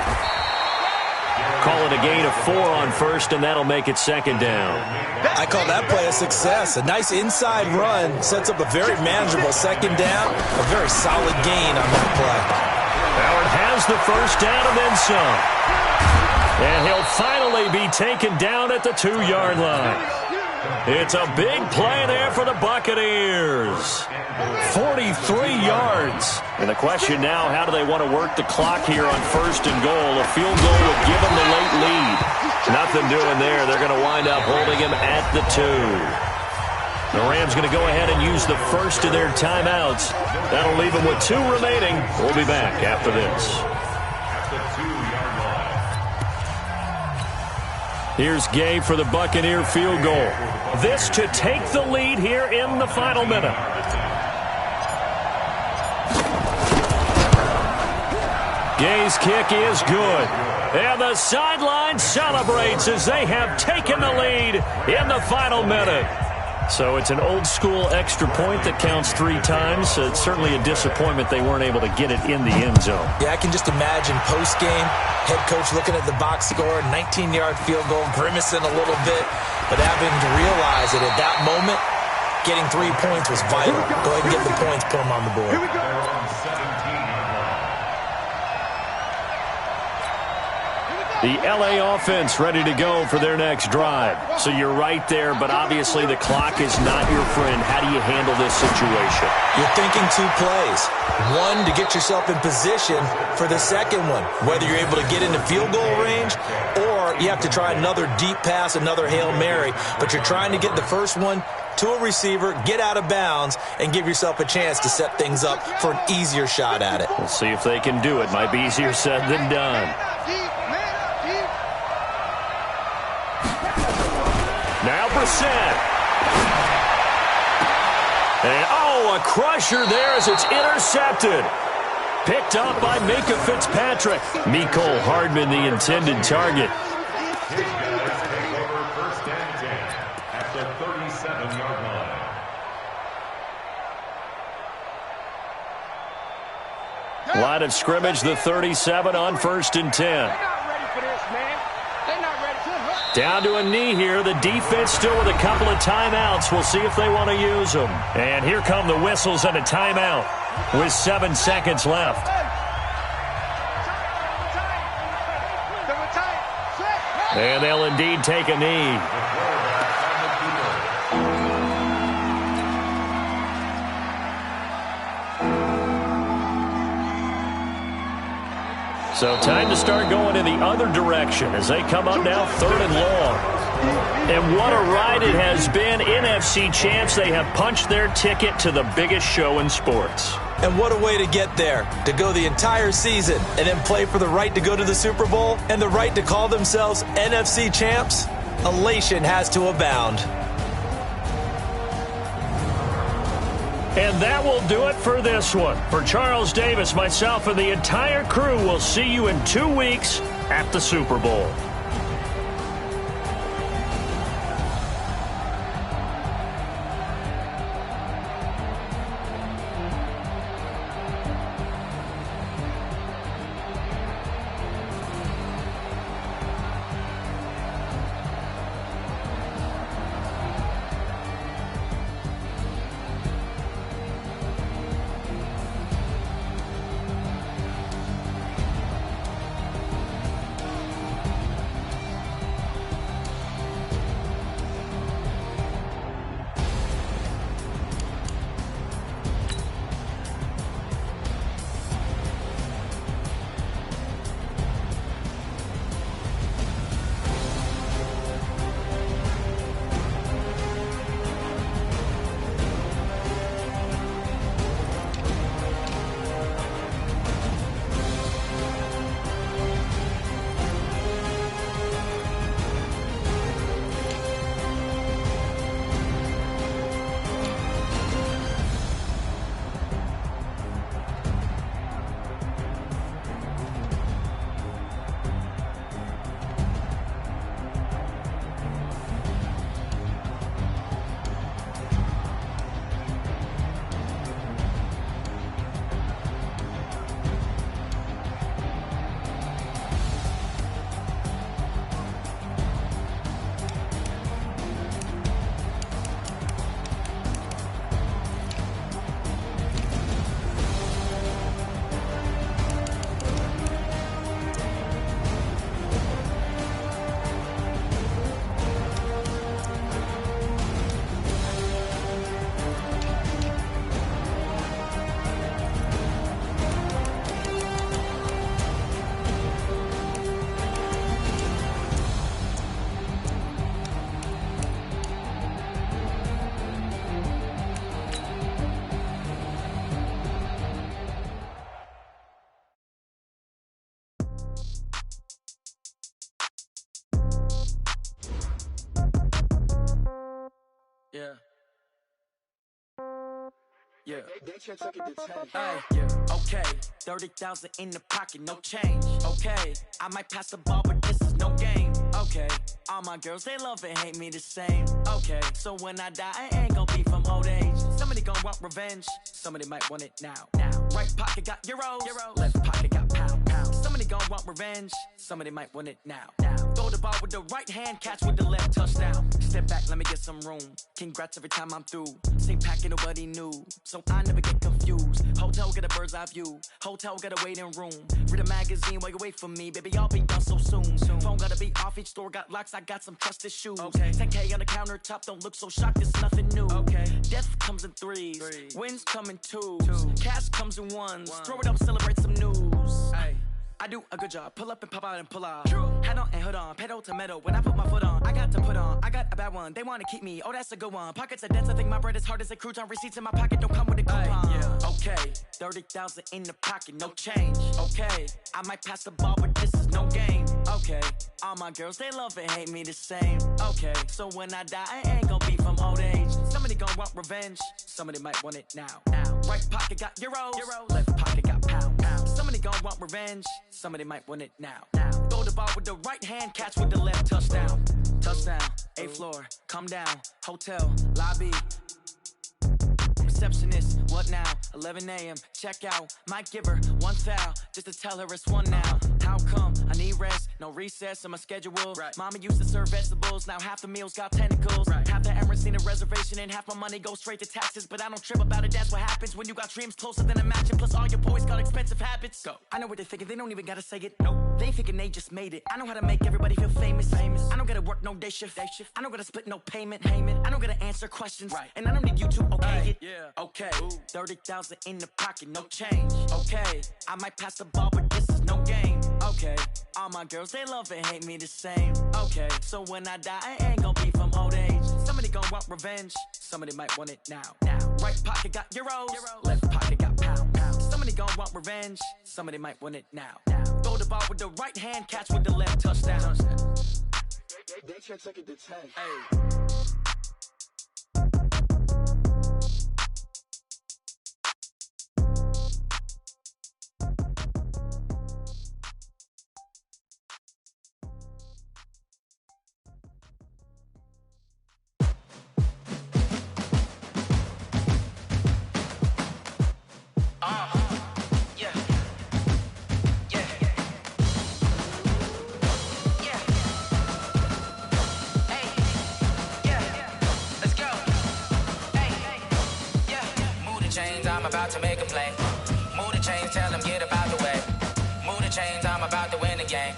Call it a gain of 4 on 1st, and that'll make it 2nd down. I call that play a success. A nice inside run sets up a very manageable 2nd down. A very solid gain on that play. Howard has the 1st down and then some. And he'll finally be taken down at the 2-yard line. It's a big play there for the Buccaneers. 43 yards. And the question now, how do they want to work the clock here on 1st and goal? A field goal would give them the late lead. Nothing doing there. They're going to wind up holding him at the 2. The Rams going to go ahead and use the first of their timeouts. That'll leave them with 2 remaining. We'll be back after this. At the 2-yard line. Here's Gay for the Buccaneer field goal. This to take the lead here in the final minute. Gay's kick is good. And the sideline celebrates as they have taken the lead in the final minute. So it's an old-school extra point that counts 3 times. So it's certainly a disappointment they weren't able to get it in the end zone. Yeah, I can just imagine post-game, head coach looking at the box score, 19-yard field goal, grimacing a little bit, but having to realize that at that moment, getting 3 points was vital. Go ahead and get the points, put them on the board. They're on 17-yard line. The L.A. offense ready to go for their next drive. So you're right there, but obviously the clock is not your friend. How do you handle this situation? You're thinking 2 plays. One, to get yourself in position for the second one, whether you're able to get into field goal range or you have to try another deep pass, another Hail Mary. But you're trying to get the first one to a receiver, get out of bounds, and give yourself a chance to set things up for an easier shot at it. We'll see if they can do it. Might be easier said than done. Now Brissett. And, a crusher there as it's intercepted. Picked up by Minka Fitzpatrick. Mecole Hardman, the intended target. His guys take over 1st and 10 at the 37-yard line. Line of scrimmage, the 37 on 1st and 10. Down to a knee here. The defense still with a couple of timeouts. We'll see if they want to use them. And here come the whistles and a timeout with 7 seconds left. And they'll indeed take a knee. So time to start going in the other direction as they come up now 3rd and long. And what a ride it has been. NFC champs, they have punched their ticket to the biggest show in sports. And what a way to get there, to go the entire season and then play for the right to go to the Super Bowl and the right to call themselves NFC champs. Elation has to abound. And that will do it for this one. For Charles Davis, myself, and the entire crew, we'll see you in 2 weeks at the Super Bowl. Yeah. Okay, 30,000 in the pocket, no change. Okay, I might pass the ball, but this is no game. Okay, all my girls, they love and hate me the same. Okay, so when I die, I ain't gon' be from old age. Somebody gon' want revenge, somebody might want it now. Right pocket got euros, left pocket got pound. Somebody gon' want revenge, somebody might want it now. Throw the ball with the right hand, catch with the left, touchdown. Step back, let me get some room. Congrats every time I'm through. Same packet, nobody knew, so I never get confused. Hotel get a bird's eye view, hotel get a waiting room. Read a magazine while you wait for me, baby, I'll be done so soon. Phone gotta be off, each store got locks, I got some trusted shoes. 10K on the countertop, don't look so shocked, it's nothing new. Death comes in threes, wins come in twos, cash comes in ones. Throw it up, celebrate some news. I do a good job, pull up and pop out and pull off. Head on and hood on, pedal to metal. When I put my foot on, I got to put on. I got a bad one, they wanna keep me, oh that's a good one. Pockets are dense, I think my bread is hard as a crouton. Receipts in my pocket don't come with a coupon. Okay, 30,000 in the pocket, no change. Okay, I might pass the ball, but this is no game. Okay, all my girls, they love and hate me the same. Okay, so when I die, I ain't gon' be from old age. Somebody gon' want revenge, somebody might want it now. Right pocket got euros, left pocket got pound. Somebody gon' want revenge, somebody might want it now. Throw the ball with the right hand, catch with the left, touchdown. Touchdown, 8th floor, come down, hotel, lobby. Receptionist, what now? 11 a.m., check out. Might give her one foul, just to tell her it's one now. How come? I need rest, no recess in my schedule. Mama used to serve vegetables, now half the meals got tentacles. Half the errands need a reservation and half my money goes straight to taxes. But I don't trip about it, that's what happens when you got dreams closer than a match. And plus all your boys got expensive habits. I know what they're thinking, they don't even gotta say it. Nope, they ain't thinking they just made it. I know how to make everybody feel famous. I don't gotta work no day shift. I don't gotta split no payment. I don't gotta answer questions, and I don't need you to okay it. Okay, 30,000 in the pocket, no change. Okay, I might pass the ball, but this is no game. Okay, all my girls, they love and hate me the same. Okay, so when I die, I ain't gon' be from old age. Somebody gon' want revenge, somebody might want it now. Right pocket got euros, left pocket got pound. Somebody gon' want revenge, somebody might want it now. Throw the ball with the right hand, catch with the left, touchdown. They can't take it to 10. I'm about to make a play. Move the chains, tell them get about the way. Move the chains, I'm about to win the game.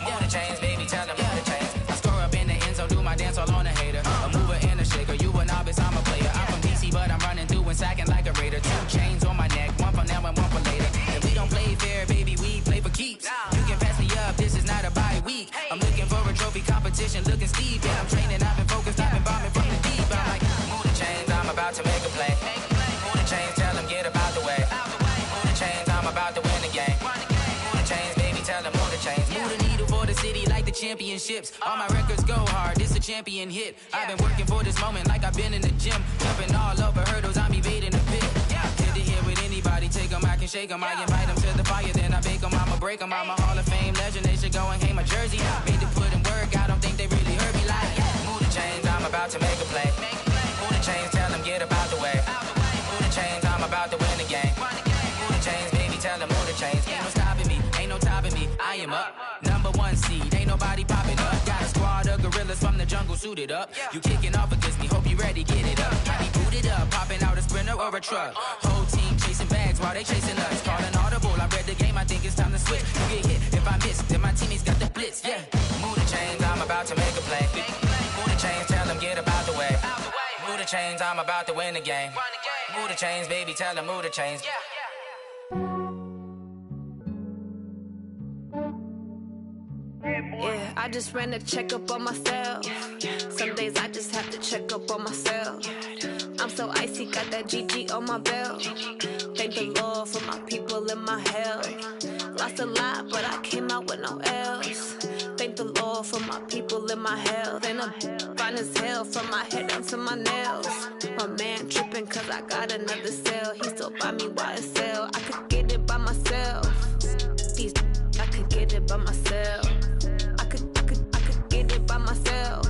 Move the chains, baby, tell them move the chains. I score up in the end zone, do my dance all on a hater. A mover and a shaker, you a novice, I'm a player. I'm from DC, but I'm running through and sacking like a raider. 2 chains on my neck, one for now and one for later. If we don't play fair, baby, we play for keeps. You can pass me up, this is not a bye week. I'm looking for a trophy competition, looking steep. Yeah, I'm training, I've been focused, I've been bombing from the deep. I'm like, move the chains, I'm about to make a play. Move the chains, tell them get about the way. Move the chains, I'm about to win the game. Move the chains, baby, tell them move the chains. Move the needle for the city like the championships. All my records go hard, this a champion hit. I've been working for this moment like I've been in the gym. Jumping all over hurdles, I'm evading the pit. Head to head with anybody, take them, I can shake them. I invite them to the fire, then I bake them, I'ma break them. I'm a Hall of Fame legend, they should go and hang my jersey. Made to put in work, I don't think they really heard me like. Move the chains, I'm about to make a play. Move the chains, tell them get about the way. Move the chains, I'm about to win the game. Move the chains, baby, tell them move the chains. Ain't no stopping me, ain't no topping me. I am up, #1 seed, ain't nobody popping up. Got a squad of gorillas from the jungle suited up. You kicking off against me, hope you ready, get it up. I be booted up, popping out a sprinter or a truck. Whole team chasing bags while they chasing us. Calling audible, I read the game, I think it's time to switch. You get hit, if I miss, then my teammates got the blitz, Move the chains, I'm about to make a play. Move the chains, tell them get about the way. Move the chains, I'm about to win the game. Move the chains, baby, tell them move the chains. Yeah, I just ran a checkup on myself. Some days I just have to check up on myself. I'm so icy, got that GG on my belt. Thank the Lord for my people and my health. Lost a lot, but I came out with no else. Thank Thank the Lord for my people in my health. And I'm fine as hell from my head down to my nails. My man tripping cause I got another cell. He still buy me YSL. I could get it by myself. These I could get it by myself. I could get it by myself.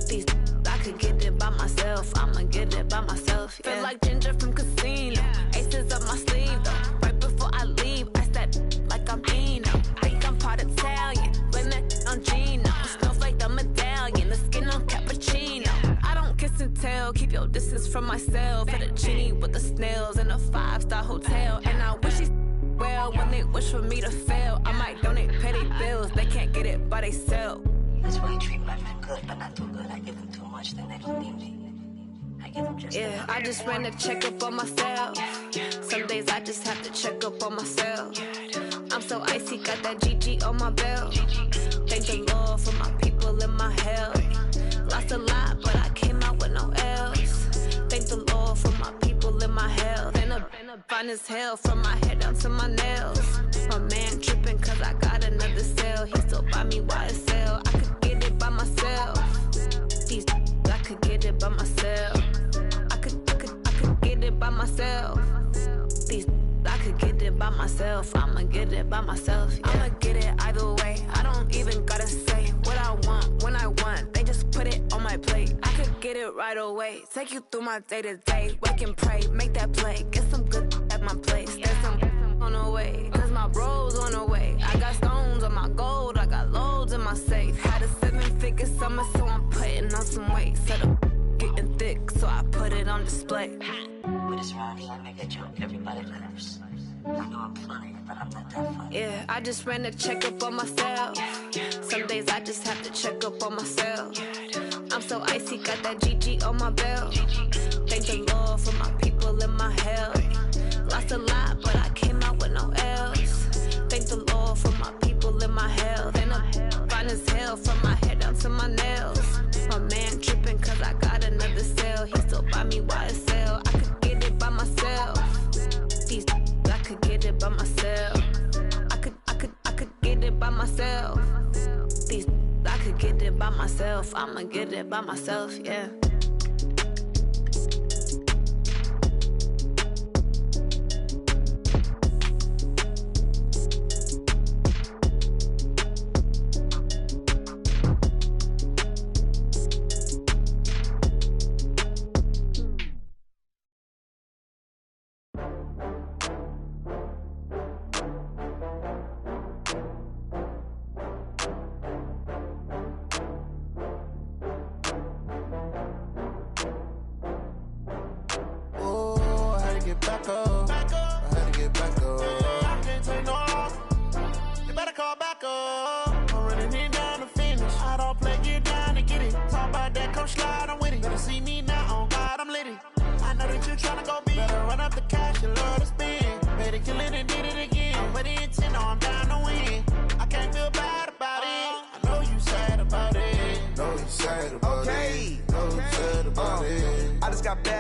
These I could get it by myself. I'ma get it by myself. Yeah. Feel like Ginger from Casino. Aces up my sleeve though. Right before I leave, I step like I'm Dino. Think I'm part Italian. Blame that on Gino. Smells like the medallion. The skin on cappuccino. I don't kiss and tell. Keep your distance from myself. At a genie with the snails in a 5-star hotel. And I wish he's well when they wish for me to fail. I might donate petty bills. They can't get it by themselves. That's why you treat my friend good, but not too good. I give them too much, then they don't need me. I give them just yeah, I just ran a checkup on myself. Some days I just have to check up on myself. I'm so icy, got that GG on my belt. Thank the Lord for my people in my health. Lost a lot, but I came out with no else. Thank the Lord for my people in my health. And I'm fine as hell from my head down to my nails. My man tripping cause I got another cell. He still buy me YSL. I could get it by myself. These I could get it by myself. I could get it by myself. These I could get it by myself. I'ma get it by myself. Yeah. I'ma get it either way. I don't even gotta say what I want when I want. They just put it on my plate. I could get it right away. Take you through my day to day. Wake and pray, make that play. Get some good at my place. There's some on the way, cause my bro's on the way. I got stones on my gold. I got loads in my safe. Had a 7-figure summer, so I'm putting on some weight. Set up getting thick, so I put it on display. With this round here, I make it joke. Everybody laughs. I know I'm funny, but I'm not that funny. Yeah, I just ran a checkup on myself. Some days I just have to check up on myself. I'm so icy, got that GG on my belt. Thank the Lord for my people in my health. Lost a lot, but I came out with no else. Thank the Lord for my people in my health. And I'm fine as hell from my head down to my nails. My man tripping cause I got another cell. He still buy me YSL. I could get it by myself. These I could get it by myself. I could get it by myself. These I could get it by myself. I'ma get it by myself, yeah.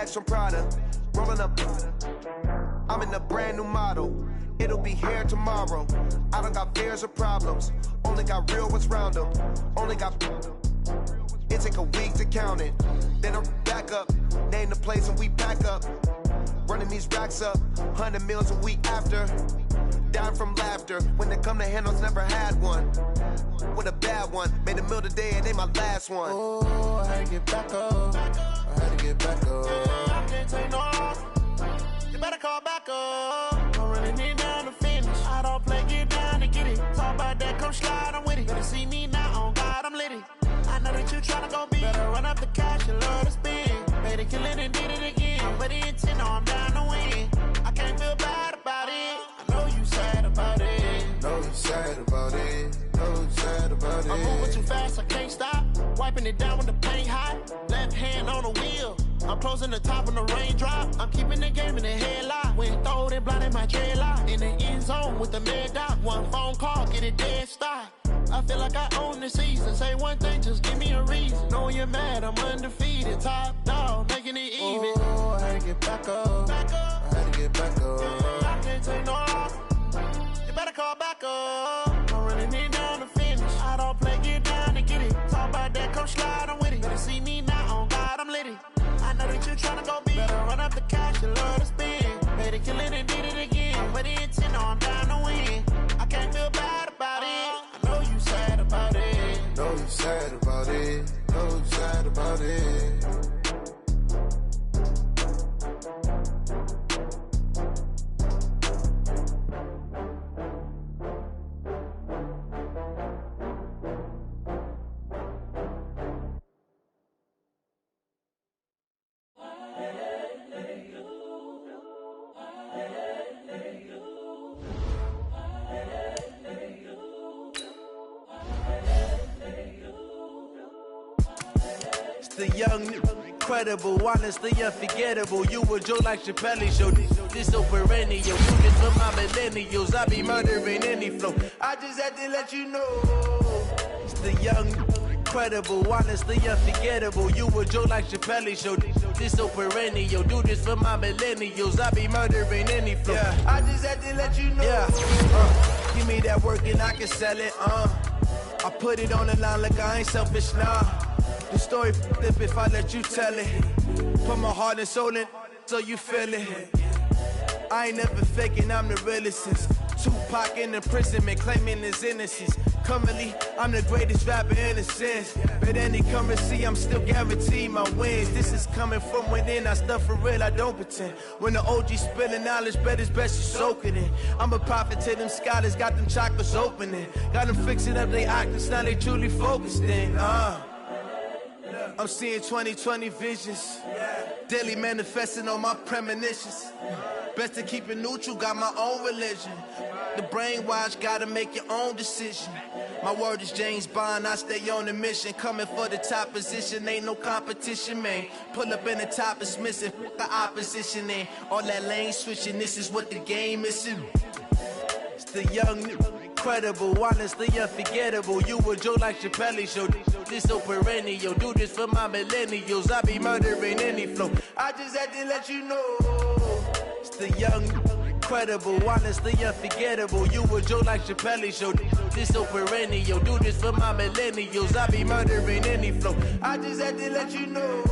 From Prada, rolling up. I'm in a brand new model. It'll be here tomorrow. I don't got fears or problems. Only got real ones round them. Only got. It take a week to count it. Then I'm back up. Name the place and we pack up. Running these racks up. 100 meals a week after. Down from laughter. When they come to handles, never had one. With a bad one. Made a meal today and they my last one. Oh, I had to get back up. I had to get back up. I can't take no loss. You better call back up. I'm running it down to finish. I don't play, get down to get it. Talk about that, come slide, I'm with it. Better see me now, on God, I'm lit it. I know that you tryna go big. Better run up the cash, you love to spend. Made it, kill it, and did it again. I'm with the intent, no, I'm down to win. I can't feel bad about it. I know you sad about it. Know you sad about it. Know you sad about it. I'm moving too fast, I can't stop. Wiping it down when the paint hot. Left hand on the wheel. I'm closing the top when the raindrop. I'm keeping the game in the headlock. When throwed and blinded my dreadlock. In the end zone with the mad dot. One phone call, get it dead stop. I feel like I own the season. Say one thing, just give me a reason. Knowing you're mad, I'm undefeated. Top dog, making it even. Oh, I had to get back up. Back up. I had to get back up. I can't take no loss. You better call back up. I'm running it down to finish. I don't play you sad about it. Know you sad about it. The young, incredible, honestly unforgettable. You a Joe like Chappelle show. This so perennial. You this for my millennials. I be murdering any flow. I just had to let you know. It's the young, incredible, honestly unforgettable. You a Joe like Chappelle show. This so perennial. Do this for my millennials. I be murdering any flow. Yeah. I just had to let you know. Yeah. Give me that work and I can sell it. I put it on the line like I ain't selfish now. The story flip if I let you tell it. Put my heart and soul in so you feel it. I ain't never faking, I'm the realest since Tupac in imprisonment, claiming his innocence. Currently, I'm the greatest rapper in a sense. But any currency, I'm still guaranteed my wins. This is coming from within, I stuff for real, I don't pretend. When the OG spilling knowledge, bet it's best you soak it in. I'm a prophet to them scholars, got them chakras opening. Got them fixing up their octaves, now they truly focused in. I'm seeing 2020 visions. Daily manifesting on my premonitions. Best to keep it neutral, got my own religion. The brainwash, gotta make your own decision. My word is James Bond, I stay on the mission. Coming for the top position, ain't no competition, man. Pull up in the top is missing, the opposition in. All that lane switching, this is what the game is. It's the young, incredible, honestly unforgettable. You a Joe like Chappelle show. This so perennial. Do this for my millennials. I be murdering any flow. I just had to let you know. It's the young, incredible, honestly unforgettable. You a Joe like Chappelle show. This so perennial. Do this for my millennials. I be murdering any flow. I just had to let you know.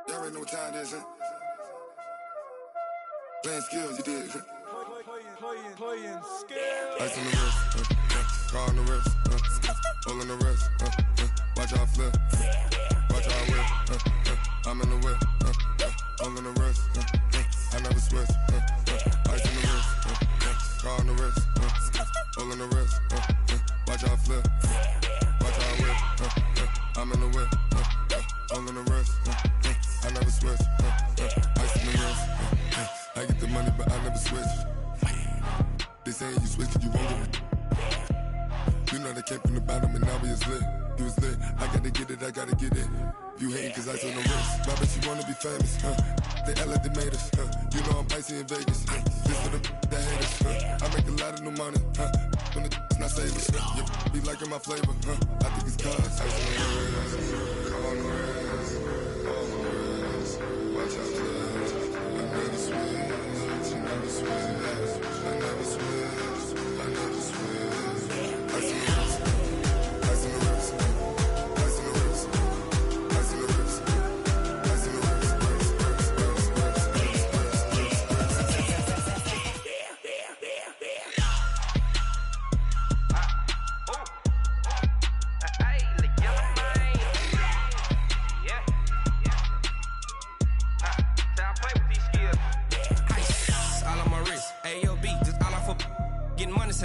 Y'all already know what time it is, huh? Playing skills, you did. Playing skills. Ice on the wrist, car on the wrist, hole in the wrist, watch how I flip, watch how I whip, I'm in the whip, hole in the wrist, I never switch, ice on the wrist, car on the wrist, hole in the wrist, watch how I flip, watch how I whip, I'm in the whip, hole in the wrist, I never switch, ice in the wrist, I get the money but I never switch. They saying you switch it, you won't get it. You know they came from the bottom and now we is lit. You was lit, I gotta get it, I gotta get it. You hating cause I told no wrist. My bitch, you wanna be famous, They act like they made us, You know I'm icy in Vegas, This for the that haters, I make a lot of new money, When the not savers, You be liking my flavor, I think it's cause I on the wrist, on the wrist, on the wrist. Watch out, I never switch, I never switch. I never switch, I never switch. Ice in the wrist, ice in the wrist, ice in the wrist, ice in the wrist, ice in the wrist,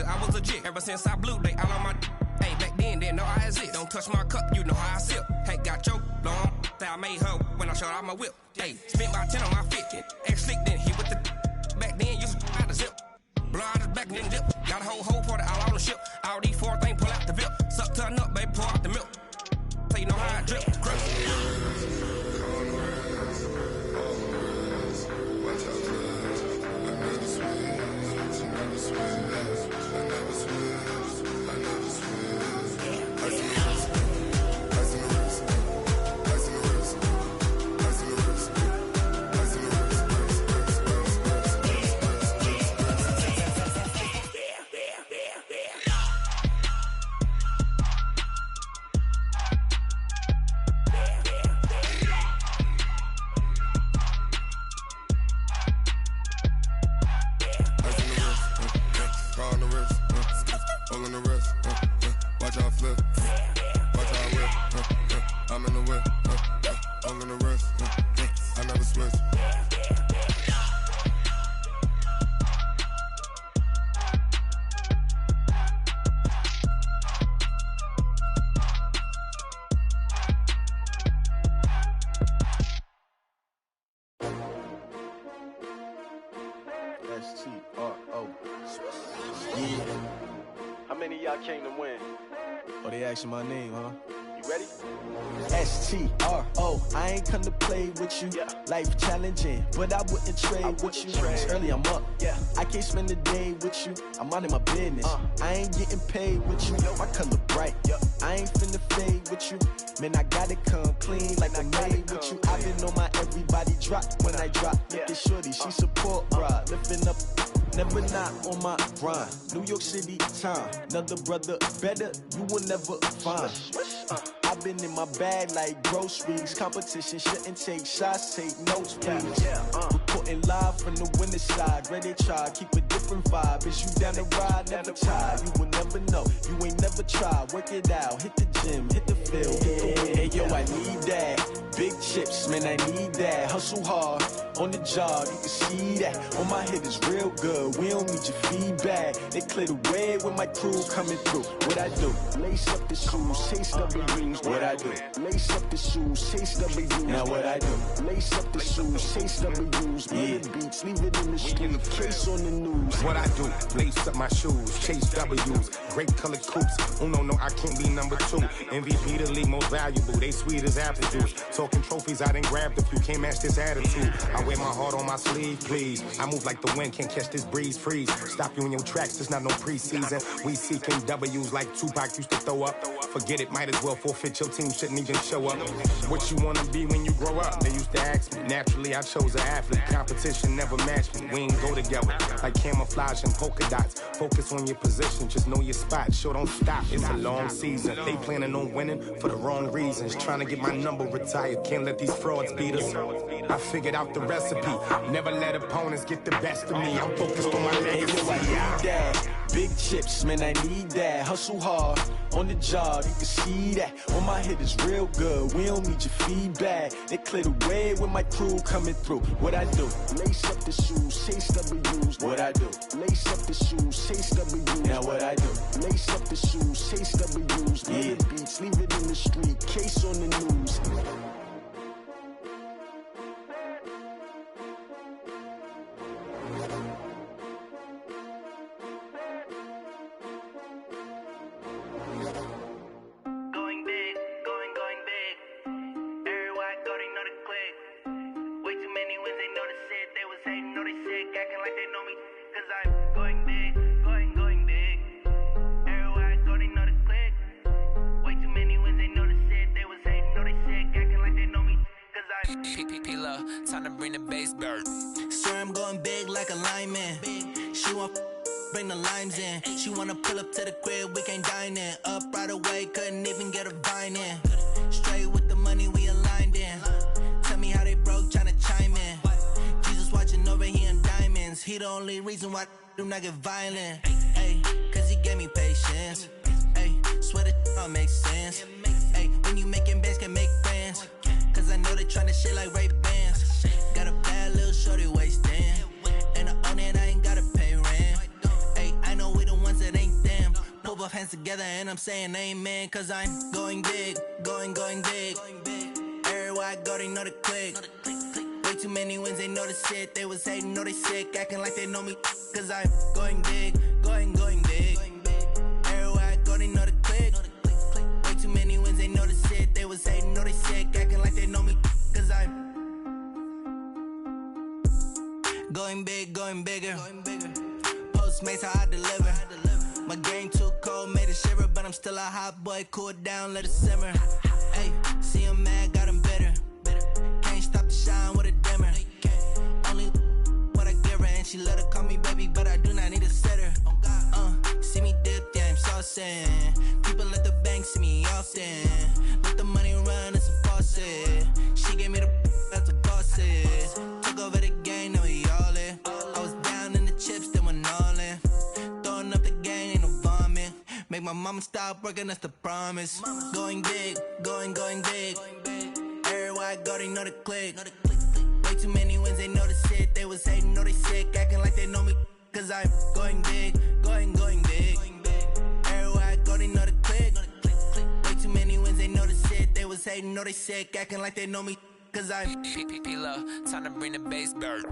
I was legit ever since I blew they all on my. Hey, back then didn't know I exist. Don't touch my cup, you know how I sip. Hey, got your long. I made her when I showed out my whip. Hey, spent about 10 on my fit. Ex slick then hit with the. Back then used to out the zip. Blow out his back and then dip. Got a whole party all on the ship. All these four things pull out the VIP. Suck turn up, baby, pour out the milk. So you know how I drip. Crush. Watch out, I never switch, I never switch. I never switch, I never switch. Ice in the wrist, ice in the wrist, I'm in the whip, all in the wrist, I never switch. S-T-R-O. Yeah. How many of y'all came to win? Oh, they asking my name, huh? You ready? S-T-R-O. I ain't come to play with you. Life challenging, but I wouldn't trade with you. It's early, I'm up. I can't spend the day with you. I'm minding my business. I ain't getting paid with you. My color bright. I ain't finna fade with you. Man, I gotta come clean like I made with you. I've been on my everybody drop when I drop. Look at shorty, she support ride. Lifting up, never not on my grind. New York City time, another brother better, you will never find. I've been in my bag like groceries. Competition shouldn't take shots, take notes, please. Reporting live from the winter side. Ready to try, keep a different vibe. Is you down the ride, never tired. You will never know, you ain't never tried. Work it out, hit the gym, hit the field, hit the win. Hey yo, I need that. Big chips, man, I need that. Hustle hard, on the job, you can see that. On my head is real good, we don't need your feedback. They clear the way with my crew coming through. What I do? Lace up the shoes, chase W's. What I do? Lace up the shoes, chase W's. Now what I do? Lace up the shoes, chase W's. Murder beats, leave it in the street, case on the news. What I do? Lace up my shoes, chase W's. Great colored coops. Oh no, I can't be number 2. MVP the league most valuable. They sweet as apple juice. Talking trophies, I done grabbed a few. Can't match this attitude. I wear my heart on my sleeve, please. I move like the wind, can't catch this breeze. Freeze. Stop you in your tracks, there's not no preseason. We seeking W's like Tupac used to throw up. Forget it, might as well forfeit. Your team shouldn't even show up. What you wanna be when you grow up? They used to ask me. Naturally, I chose an athlete. Competition never matched me. We ain't go together like camouflage and polka dots. Focus on your position, just know your spot. Sure, don't stop. It's a long season. They planning on winning for the wrong reasons. Trying to get my number retired. Can't let these frauds beat us. I figured out the recipe. Never let opponents get the best of me. I'm focused on my legacy. Hey, yo, I need that. Big chips, man, I need that. Hustle hard, on the job, you can see that. On my head is real good, we don't need your feedback. They clear the way with my crew coming through. What I do? Lace up the shoes, chase W's. What I do? Lace up the shoes, chase W's. Now what I do? Lace up the shoes, chase W's. Murder beats, leave it in the street, case on the news. Time to bring the bass bird. Swear I'm going big like a lineman. She want bring the limes in. She wanna pull up to the crib, we can't dine in. Up right away, couldn't even get a vine in. Straight with the money we aligned in. Tell me how they broke, tryna chime in. Jesus watching over here in diamonds. He the only reason why I do not get violent. Ay, cause he gave me patience. Ay, swear that all makes sense. Ay, when you making bands, can make friends. Cause I know they tryna shit like Ray-Bans. Got a bad little shorty wasting. And I own it, I ain't gotta pay rent. Ay, I know we the ones that ain't them. Put both hands together and I'm saying amen. Cause I'm going big, going big. Everywhere I go, they know the click. Way too many wins, they know the shit. They was hating, know they sick, acting like they know me. Cause I'm going big, going big. Everywhere I go, they know the click. Way too many wins, they know the shit. They was hating, know they sick, acting like they know me. Cause I'm going big, going bigger. Postmates how I deliver. My game too cold, made it shiver. But I'm still a hot boy, cool down, let it simmer. Hey, see him mad, got him bitter. Can't stop the shine with a dimmer. Only what I give her, and she let her call me baby, but I do not need a sitter. See me dip, yeah, I'm saucing. People at the bank see me often. Let the money run, it's a faucet. She gave me the that's a bosses. Took over the game, now we all in. I was down in the chips, then went all in. Throwing up the game, ain't no vomit. Make my mama stop working, that's the promise. Going big, going going big. Everywhere I go, they know the click. Way too many wins, they know the shit. They was hating, know they sick, acting like they know me. Cause I'm going big, going big. Everywhere I go, they know the click. Way too many wins, they know the shit. They was hating, know they sick, acting like they know me. Cause I'm P-P-P-Love, time to bring the bass back.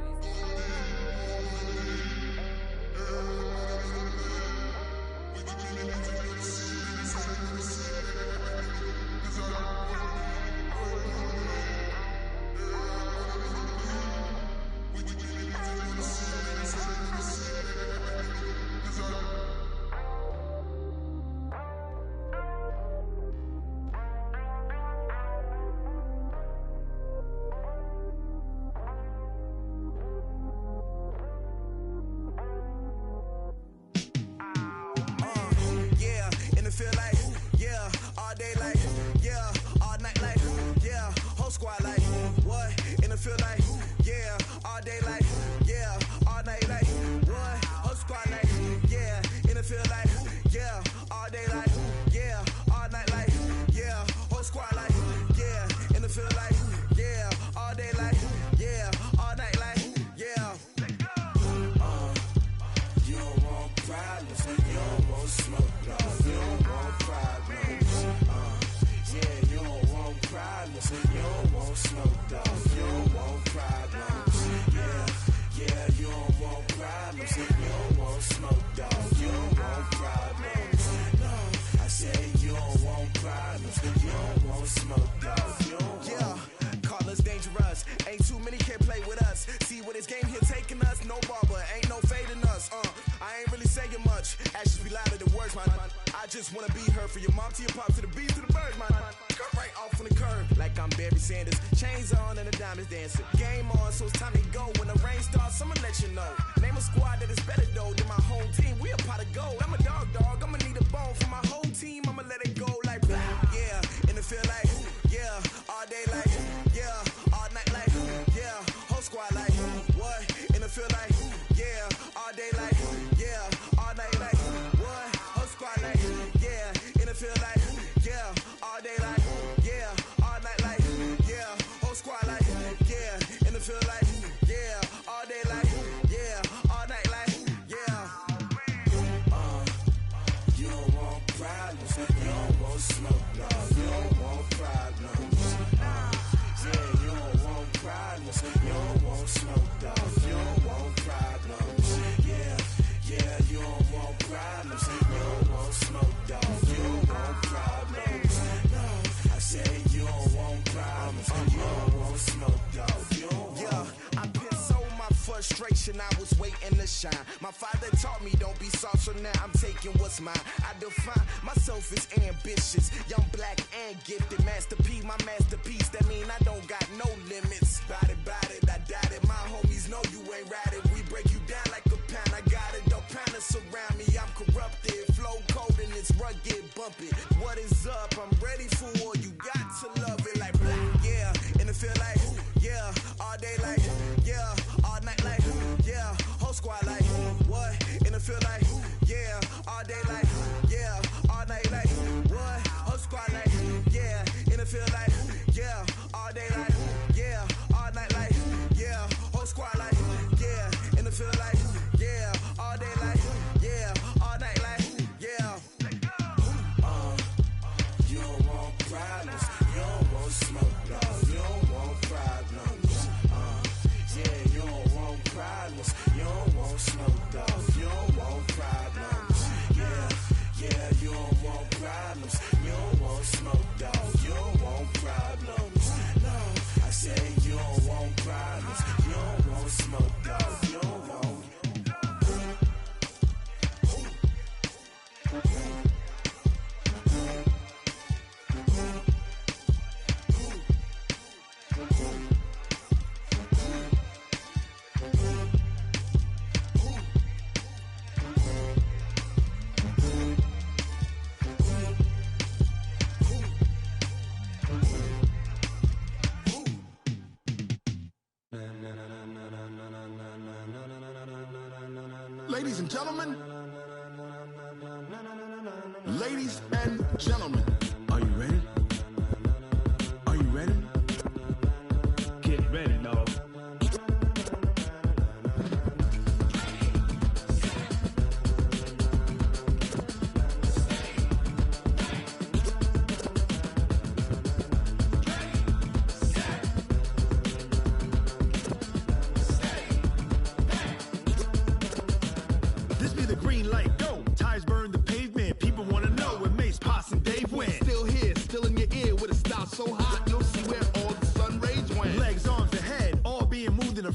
I was waiting to shine. My father taught me don't be soft, so now I'm taking what's mine. I define myself as ambitious, young, black, and gifted. Master P, my masterpiece. That mean I don't got no limits. Bout it, I doubt it. My homies know you ain't ratted. We break you down like a pound. I got it, don't pound to surround me. I'm corrupted, flow cold and it's rugged, bumpy. What is up? I'm ready for war. You got to love it like black, yeah. And it feel like, yeah, all day like, yeah, all night like, yeah, whole squad like, what? And it feel like, yeah, all day like, yeah, all night like, what? Whole squad like, yeah, and it feel like, yeah, all day like, yeah, all night like, yeah, whole squad like, yeah, and it feel like, yeah, all day like, yeah, all night like, yeah. You don't want problems, you don't want smoke, no, you don't want problems. Yeah, you don't want problems, you don't want smoke, dog, you don't want problems. Yeah, you don't want problems, you don't want smoke, dog, you don't want problems. No, I say you don't want problems, you don't want smoke, dog, you don't want. Ladies and gentlemen, ladies and gentlemen, are you ready?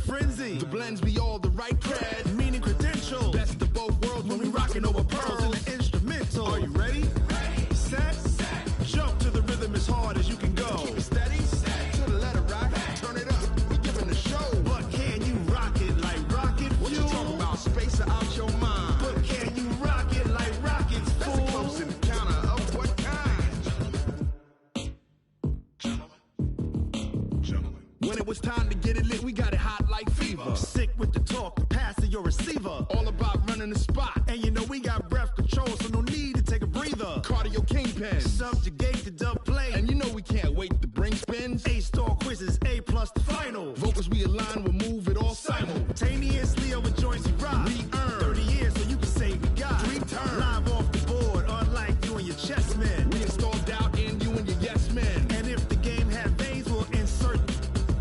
frenzy. The blends be all the right cred, meaning credential. Best of both worlds when we rockin' over pearls in the instrumental. Are you ready? Set. Jump to the rhythm as hard as you can go. Keep it steady. To the letter right. Turn it up. We giving the show. But can you rock it like rocket fuel? What you talking about? Space out your mind. But can you rock it like rockets, fool? That's a close encounter of what kind? Gentlemen. When it was time to get it lit, we got it hot like fever. Sick with the talk, the pass to your receiver. All about running the spot. And you know we got breath control, so no need to take a breather. Cardio kingpin. Subjugate the dub play. And you know we can't wait to bring spins. A-star quizzes, A+ the final. Vocals we align, we'll move it all simultaneously over joints we rock. We earn 30 years, so you can say we got 3 turns. Live off the board, unlike you and your chess men. We install doubt in you and your yes men. And if the game had veins, we'll insert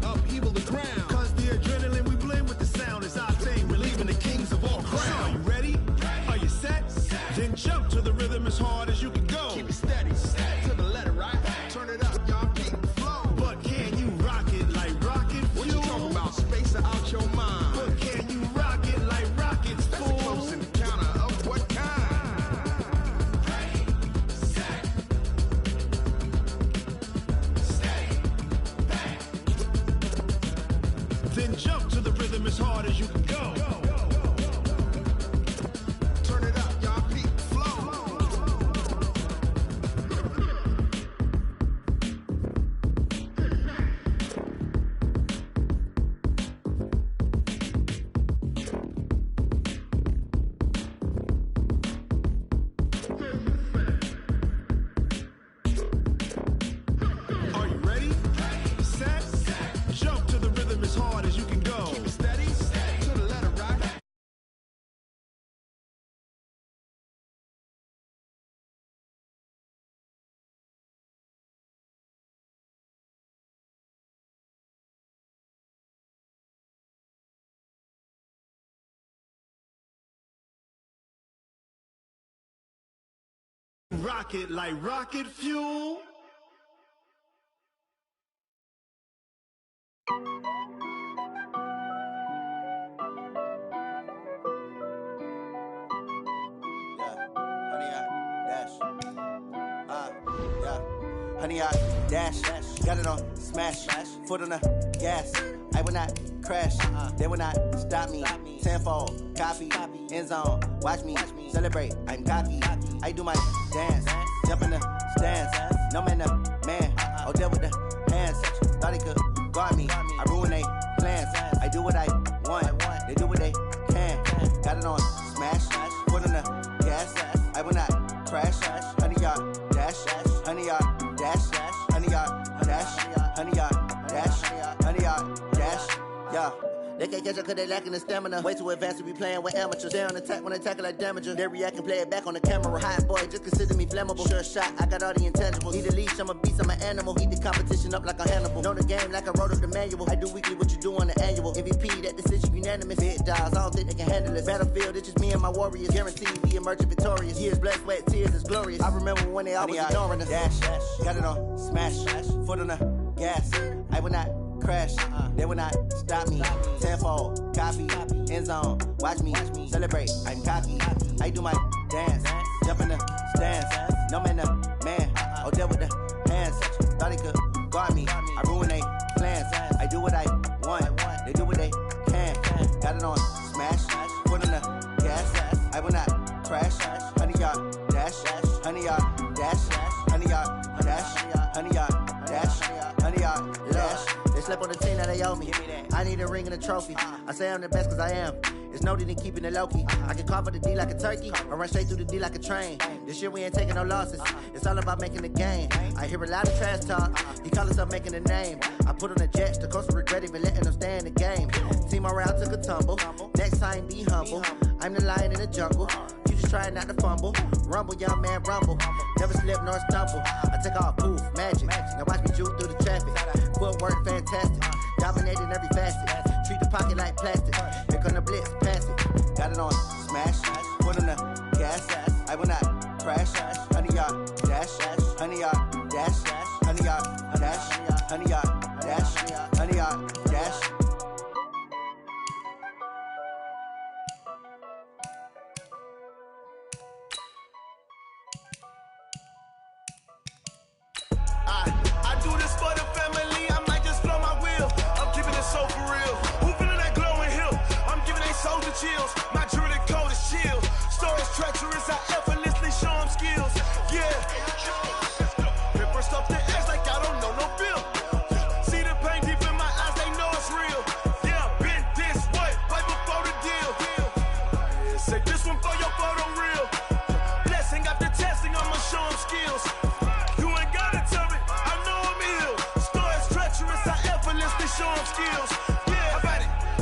upheaval the ground. Cause the adrenaline we blend with the sound is our thing. We're leaving the kings of all crowns. So are you ready? Are you set? Then jump to the rhythm as hard as you can go. Keep it steady. To the letter right. Turn it up, y'all keep the flow. But can you rock it like rocket fuel? What you talking about? Space out your mind. But can you rock it like rockets, fool? That's a close encounter of what kind? Ready, set, steady, back. Then jump to the rhythm as hard as you can go. Turn it up, y'all keep the flow. Are you ready? Set. Jump to the rhythm as hard as you can go. Keep it steady. To the letter right. Rocket like rocket fuel. Honey, I dash, got it on smash, foot on the gas. I will not crash, they will not stop me. Tenfold, copy, end zone, watch me celebrate. I'm cocky, I do my dance, jump in the stands. No man, man, oh, deal with the hands. Thought he could guard me, I ruin they plans. I do what I want, they do what they can. Got it on smash, foot on the gas. I will not crash, honey, y'all dash, honey, y'all dash, honey, y'all dash, honey, y'all dash, honey, y'all dash, yeah. They can't catch up cause they lacking the stamina. Way too advanced to be playing with amateurs. Stay on attack when they tackle like damager. They react and play it back on the camera. Hot boy, just consider me flammable. Sure shot, I got all the intangibles. Need a leash, I'm a beast, I'm an animal. Eat the competition up like a Hannibal. Know the game like I wrote up the manual. I do weekly what you do on the annual. MVP, that decision unanimous. Big dials, I don't think they can handle this. Battlefield, it's just me and my warriors. Guaranteed we emerging victorious. Years, blood, sweat, tears, is glorious. I remember when they always ignoring us. Dash, got it on smash, foot on the gas. I will not crash, they will not stop me. Tenfold, copy, end zone, watch me celebrate. I'm cocky, I do my dance, jump in the stands. No man, man, oh, deal with the hands. Thought he could guard me, I ruin they plans. I do what I want, they do what they can. Got it on smash, foot on the gas. I will not crash, honey, y'all dash, honey, y'all dash, honey, y'all dash, honey, y'all dash, honey, y'all dash. They slept on the team that they owe me. I need a ring and a trophy. I say I'm the best cause I am. It's no need in keeping it low-key. I can carve up the D like a turkey or run straight through the D like a train. This year we ain't taking no losses. It's all about making the game. I hear a lot of trash talk. He call himself making a name. I put on the jets. The coach will regret even letting them stay in the game. Team morale took a tumble. Next time be humble. I'm the lion in the jungle. You just trying not to fumble. Rumble, young man, rumble. Never slip nor stumble. I take off, poof, magic. Now watch me juke through the traffic. Footwork fantastic. Dominating every facet. Treat the pocket like plastic. Here come the blitz, pass it. Got it on smash. Foot on the gas. I will not crash. Honey, y'all dash. Honey, y'all dash. Honey, y'all dash. Honey, y'all dash. Honey, y'all dash. skills. Yeah,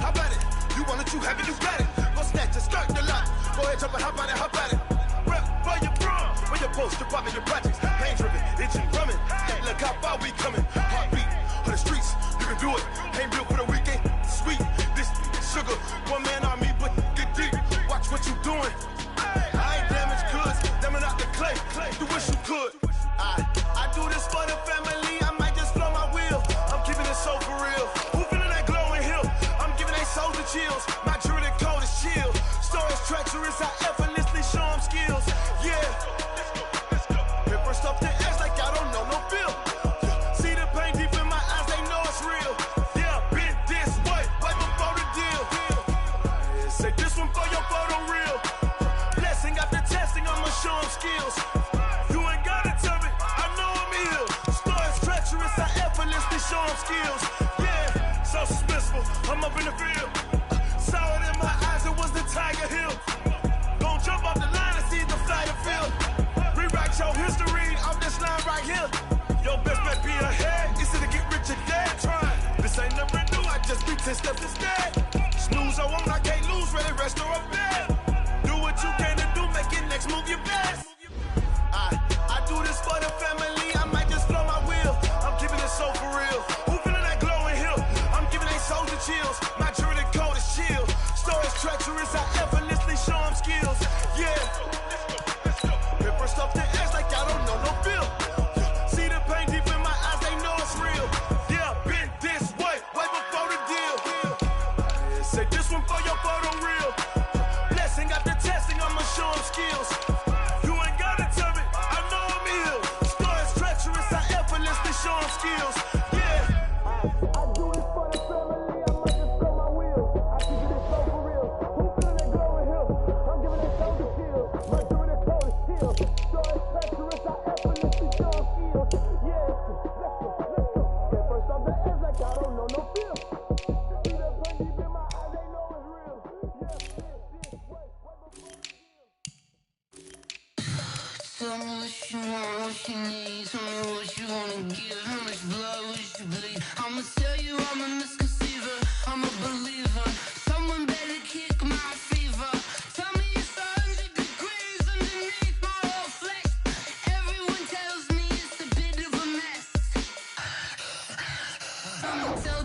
how about it? You want it, you have it, you got it. Go snatch it, skirt the lot. Go ahead, jump it, hop on it. Rep for your brum, for your post, your pop, your projects. Pain driven, itching, drumming. Hey, look how far we coming. Heartbeat on the streets, you can do it. Ain't built for the weekend, sweet. This sugar, one man army, but get deep. Watch what you doing. I ain't damaged goods, damn out the clay. You wish you could. I do this for the family. I might just blow my wheel. I'm keeping it so for real. Who feeling that glowing hill? I'm giving they souls the chills. My jewelry cold is chill. Stories treacherous, I effortlessly show them skills. Yeah. Paper stuff to edge like I don't know no feel. See the pain deep in my eyes, they know it's real. Yeah, been this way, right before the deal. Say this one for your photo reel. Blessing after testing, I'ma show them skills. You ain't gotta tell me, I know I'm ill. Stories treacherous, I effortlessly show them skills. Yeah, so suspenseful, I'm up in the field. Saw it in my eyes, it was the Tiger Hill. Gon' jump off the line and see the flight of field. Rewrite your history off this line right here. Your best bet be ahead, it's to get rich or dead. Try. This ain't never new, I just be 10 steps instead. Snooze I won't, I can't lose, ready, rest or a bed. Do what you can to do, make it next move your best. I do this for the family, I might just blow my wheel. I'm keeping it so for real. Who feeling that glowing hill? I'm giving they souls the chills. My jewelry cold is chill. Stories treacherous, I effortlessly show them skills. Yeah. Paper stuff to edge like I don't know no feel. See the pain deep in my eyes, they know it's real. Yeah, been this way, way before the deal. Say this one for your photo reel. Blessing after testing, I'ma show them skills. You ain't gotta tell me, I know I'm ill. Stories treacherous, I effortlessly show them skills. Yeah. I do this for the family, I might just blow my wheel. I keep it so for real. Who feeling that glowing hill? I'm giving it so the kill. My jewelry cold is chill. Stories treacherous, I effortlessly show them skills. Yeah, let's go. Get first off the edge like I don't know no feel. See the pain deep in my eyes, they know it's real. Yeah, this way, Tell me what you want, what you need. Tell me what you wanna give. How much blood would you bleed? I'ma tell you I'm a misconceiver. I'm a believer. Someone better kick my fever. Tell me it's 100 degrees underneath my whole flesh. Everyone tells me it's a bit of a mess. I'ma tell